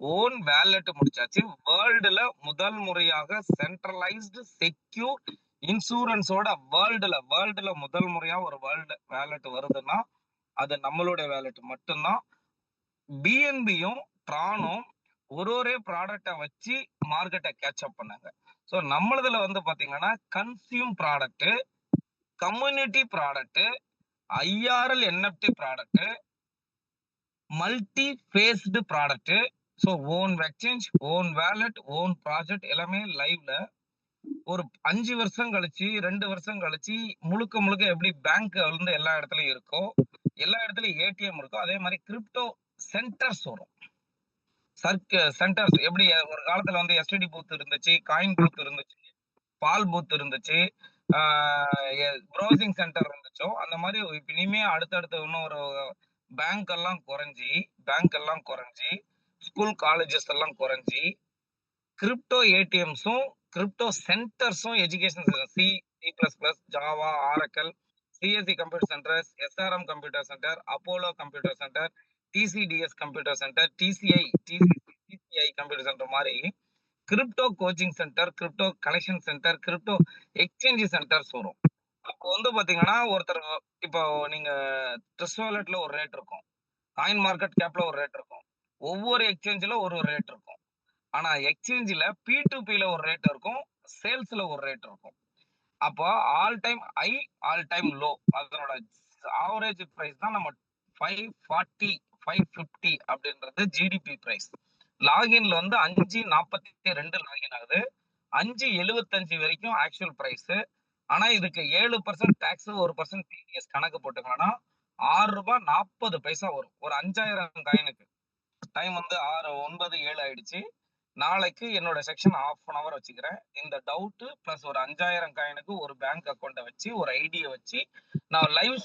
Speaker 2: ஓன் வேலட் முடிச்சாச்சு. வேர்ல்டுல முதல் முறையாக சென்ட்ரலைஸ்டு செக்யூர் இன்சூரன்ஸோட வேர்ல்டுல முதல் முறையா ஒரு வேர்ல்டு வேலட் வருதுன்னா அது நம்மளுடைய வேலட் மட்டும்தான். பிஎன்பியும் ட்ரானும் ஒரே ப்ராடக்டை வச்சு மார்க்கெட்டை கேட்ச் அப் பண்ணாங்க. ஸோ நம்மளதுல வந்து பாத்தீங்கன்னா consume product, community product, IRL NFT product, multi faced product. So own exchange, own wallet, own project எல்லாமே லைவ்ல ஒரு 5 வருஷம் கழிச்சு 2 வருஷம் கழிச்சு முழுக்க முழுக்க எப்படி பேங்க் வந்து எல்லா இடத்துலயும் இருக்கோ, எல்லா இடத்துலயும் ஏடிஎம் இருக்கோ, அதே மாதிரி கிரிப்டோ சென்டர்ஸ் வரும். சென்டர்ஸ் எப்படி ஒரு காலத்துல வந்து எஸ்டிடி பூத் இருந்துச்சு, காயின் பூத் இருந்துச்சு, பால் பூத் இருந்துச்சு, ப்ரௌசிங் சென்டர் இருந்துச்சோ, அந்த மாதிரி இப்ப இனிமே அடுத்தடுத்து இன்னும் ஒரு பேங்க் எல்லாம் குறைஞ்சி ஸ்கூல் காலேஜஸ் எல்லாம் குறைஞ்சி கிரிப்டோ ஏடிஎம்ஸும் கிரிப்டோ சென்டர்ஸும் education C, C++, Java, Oracle, CSC computer centre, SRM computer centre, Apollo computer centre, TCDS computer centre, TCI computer centre மாதிரி crypto coaching centre, crypto collection centre, crypto exchange centres வரும். அப்போ வந்து பாத்தீங்கன்னா ஒருத்தர் இப்போ நீங்க ட்ரெஸ் வாலெட்ல ஒரு ரேட் இருக்கும், காயின் மார்க்கெட் கேப்ல ஒரு ரேட் இருக்கும், ஒவ்வொரு எக்ஸ்சேஞ்சில ஒரு ரேட் இருக்கும். ஆனா எக்ஸ்சேஞ்சில P2P ஒரு ரேட் இருக்கும், சேல்ஸ்ல ஒரு ரேட் இருக்கும். அப்போ all time high, all time low, அதனோட ஆவரேஜ் பிரைஸ் தான் நம்ம 540, 550 அப்படின்றது ஜிடிபி பிரைஸ். லாகின்ல வந்து 5.42 லாகின் ஆகுது, 5.75 வரைக்கும் ஆக்சுவல் பிரைஸ். ஆனா இதுக்கு 7% டாக்ஸ், 1% டிடிஎஸ் கணக்கு போட்டுக்கோங்கன்னா ₹6.40 வரும் ஒரு 5000 காயினுக்கு. டைம் வந்து 9:07 ஆயிடுச்சு. நாளைக்கு என்னோட செக்ஷன் ½ வச்சுக்கிறேன். இந்த டவுட் பிளஸ் ஒரு 5000 காயினுக்கு ஒரு பேங்க் அக்கௌண்ட்டை வச்சு ஒரு ஐடியை வச்சு நான் லைவ்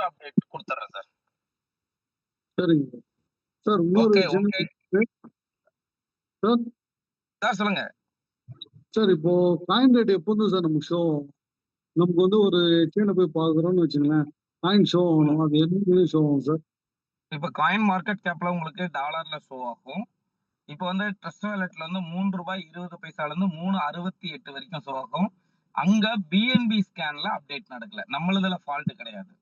Speaker 2: அப்டேட் கொடுத்துறேன் சார்.
Speaker 3: சரிங்க சார். இன்னொரு
Speaker 2: ஓகே
Speaker 3: சின்ன
Speaker 2: ஓகே
Speaker 3: சார்.
Speaker 2: சார் சொல்லுங்க
Speaker 3: சார் இப்போ காயின் ரேட் எப்போதும் சார் நமக்கு ஷோ நமக்கு வந்து ஒரு எக்ஸ்சேஞ்சில் போய் பார்க்குறோம்னு வச்சுங்களேன், காயின் ஷோ ஆகணும், அது என்ன ஷோ ஆகும் சார்?
Speaker 2: இப்ப காயின் மார்க்கெட் கேப்ல உங்களுக்கு டாலர்ல ஷோ ஆகும். இப்போ வந்து ட்ரஸ்ட் வேலெட்ல வந்து ₹3.20 இருந்து 3.68 வரைக்கும் ஷோ ஆகும். அங்க பிஎன்பி ஸ்கேன்ல அப்டேட் நடக்கல, நம்மளதுல ஃபால்ட் கிடையாது.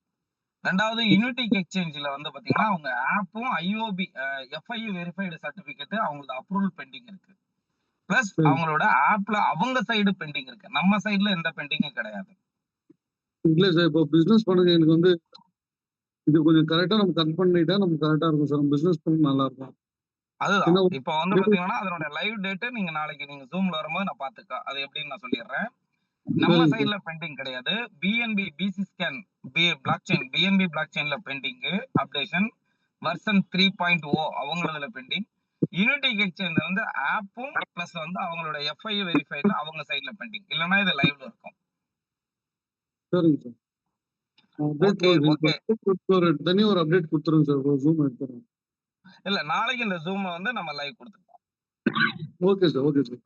Speaker 2: ரெண்டாவது யூனிட்டிக் எக்ஸ்சேஞ்சில் வந்து பாத்தீங்கன்னா அவங்க ஆப்பும் ஐஓபி FIU வெரிஃபைடு சர்டிபிகேட் அவங்களோட அப்ரூவல் பெண்டிங் இருக்கு. பிளஸ்
Speaker 3: சரி.
Speaker 2: அவங்களோட ஆப்ல அவங்க சைடு பெண்டிங் இருக்கு, நம்ம சைடுல எந்த பெண்டிங்கும் கிடையாது.
Speaker 3: இல்லை சார், இப்போ பிஸ்னஸ் பண்ணுங்க எனக்கு வந்து இது கொஞ்சம் கரெக்டாக நம்ம கட் பண்ணிட்டா நமக்கு கரெக்டாக இருக்கும் சார், நம்ம பிஸ்னஸ் பண்ண நல்லா இருக்கும்.
Speaker 2: அதுதான்
Speaker 3: ஏன்னா
Speaker 2: இப்ப வந்து பாத்தீங்கன்னா அதனோட லைவ் டேட் நீங்க நாளைக்கு நீங்க ஜூம்ல வரும்போது நான் பாத்துக்க அது எப்படின்னு நான் சொல்லிடுறேன். நம்ம
Speaker 3: சரிங்க சார்.
Speaker 2: சைடுல பெண்டிங் கிடையாது. BNB BC scan blockchain BNB பிளாக் செயின்ல பெண்டிங் அப்டேஷன் வெர்ஷன் 3.0 அவங்களதுல பெண்டிங். யூனிட்டிக் எக்ஸ்சேஞ்ச் வந்து ஆப்பும் பிளஸ் வந்து அவங்களோட FIU வெரிஃபைட்ல அவங்க சைடுல பெண்டிங், இல்லைன்னா இது லைவ்ல இருக்கும்.
Speaker 3: சரிங்க சார். அப்டேட்
Speaker 2: ஓகே
Speaker 3: ஒரு தனி ஒரு அப்டேட் கொடுத்துருங்க சார், ஒரு ஜூம் எடுத்துறேன்.
Speaker 2: இல்ல நாளைக்கு இந்த ஜூம் வந்து நம்ம லைவ் கொடுத்துருக்கோம்.
Speaker 3: Okay sir, okay sir,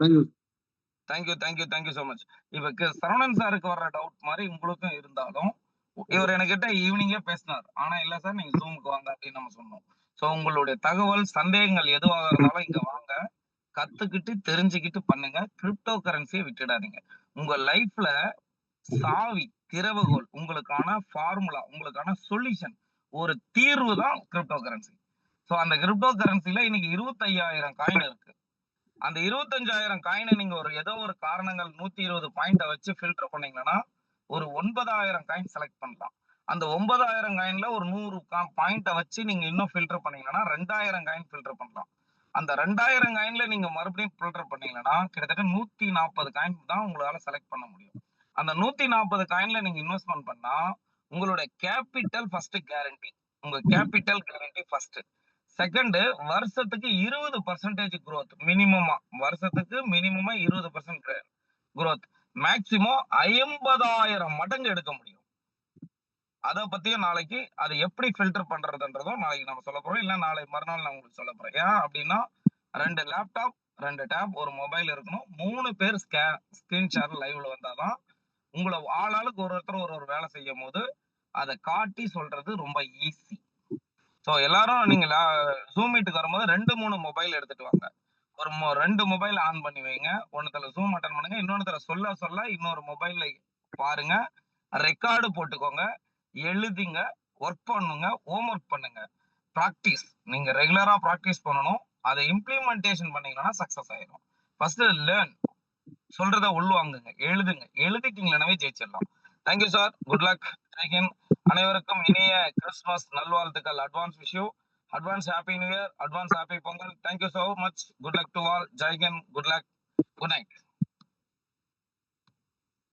Speaker 3: thank you.
Speaker 2: Thank you so much. இப்ப சரவணன் சாருக்கு வர்ற டவுட் மாதிரி உங்களுக்கும் இருந்தாலும் இவர் என்கிட்ட ஈவினிங்கே பேசினார். ஆனா இல்ல சார் நீங்க ஜூமுக்கு வாங்க அப்படின்னு நம்ம சொன்னோம். ஸோ உங்களுடைய தகவல் சந்தேகங்கள் எதுவாக இருந்தாலும் இங்க வாங்க, கத்துக்கிட்டு தெரிஞ்சுக்கிட்டு பண்ணுங்க. கிரிப்டோ கரன்சியை விட்டுடாதீங்க. உங்க லைஃப்ல சாவி, திறவுகோல், உங்களுக்கான ஃபார்முலா, உங்களுக்கான சொல்யூஷன், ஒரு தீர்வு தான் கிரிப்டோ கரன்சி. ஸோ அந்த கிரிப்டோ கரன்சில இன்னைக்கு 25,000 காயின் இருக்கு. அந்த 25,000 காயினை நீங்க ஏதோ ஒரு காரணங்கள் 120 பாயிண்ட வச்சு ஃபில்டர் பண்ணீங்கன்னா ஒரு 9,000 காயின் செலக்ட் பண்ணலாம். அந்த 9,000 காயின்ல ஒரு 100 பாயிண்ட வச்சு நீங்க இன்னும் ஃபில்டர் பண்ணீங்கன்னா 2,000 காயின் ஃபில்டர் பண்ணலாம். அந்த 2,000 காயின்ல நீங்க மறுபடியும் ஃபில்டர் பண்ணீங்கன்னா கிட்டத்தட்ட 140 காயின் தான் உங்களால செலக்ட் பண்ண முடியும். அந்த 140 காயின்ல நீங்க இன்வெஸ்ட்மெண்ட் பண்ணா உங்களோட கேபிட்டல் ஃபர்ஸ்ட் கேரண்டி. உங்க கேபிட்டல் கேரண்டி ஃபர்ஸ்ட். செகண்ட், வருஷத்துக்கு 20% growth மினிமமா, வருஷத்துக்கு மினிமமா 20% growth, மேக்சிமம் 50,000 மடங்கு எடுக்க முடியும். அதை பத்தியும் நாளைக்கு அதை எப்படி ஃபில்டர் பண்றதுன்றதும் நாளைக்கு நம்ம சொல்ல போறோம். இல்ல நாளை மறுநாள் நான் உங்களுக்கு சொல்ல போறேன். ஏன் அப்படின்னா 2 லேப்டாப், 2 டேப், ஒரு மொபைல் இருக்கணும். 3 பேர் ஸ்கிரீன் ஷேர் லைவ்ல வந்தாதான் உங்களை ஆளாளுக்கு ஒருத்தர் ஒரு வேலை செய்யும் போது அதை காட்டி சொல்றது ரொம்ப ஈஸி. ஸோ எல்லாரும் நீங்க ஜூம் மீட்டுக்கு வரும்போது 2-3 மொபைல் எடுத்துட்டு வாங்க. ஒரு 2 மொபைல் ஆன் பண்ணி வைங்க. ஒன்னுத்துல ஜூம் அட்டன் பண்ணுங்க, இன்னொன்னுத்துல சொல்ல இன்னொரு மொபைல்ல பாருங்க, ரெக்கார்டு போட்டுக்கோங்க, எழுதிங்க, ஒர்க் பண்ணுங்க, ஹோம் ஒர்க் பண்ணுங்க. ப்ராக்டிஸ் நீங்க ரெகுலரா ப்ராக்டிஸ் பண்ணணும். அதை இம்ப்ளிமெண்டேஷன் பண்ணீங்கன்னா சக்சஸ் ஆயிடும். First learn. சொல்றத உள்வாங்குங்க, எழுதுங்க. எழுதிட்டீங்களாவே ஜெயிச்சிடலாம். Thank you sir. Good luck. ஜெய்ஹிந்த். அனைவருக்கும் இனிய கிறிஸ்துமஸ் நல்வாழ்த்துக்கள். Advance wish you. Advance happy new year. Advance happy Pongal. Thank you so much. Good luck to all. ஜெய்ஹிந்த். Good luck. Good night.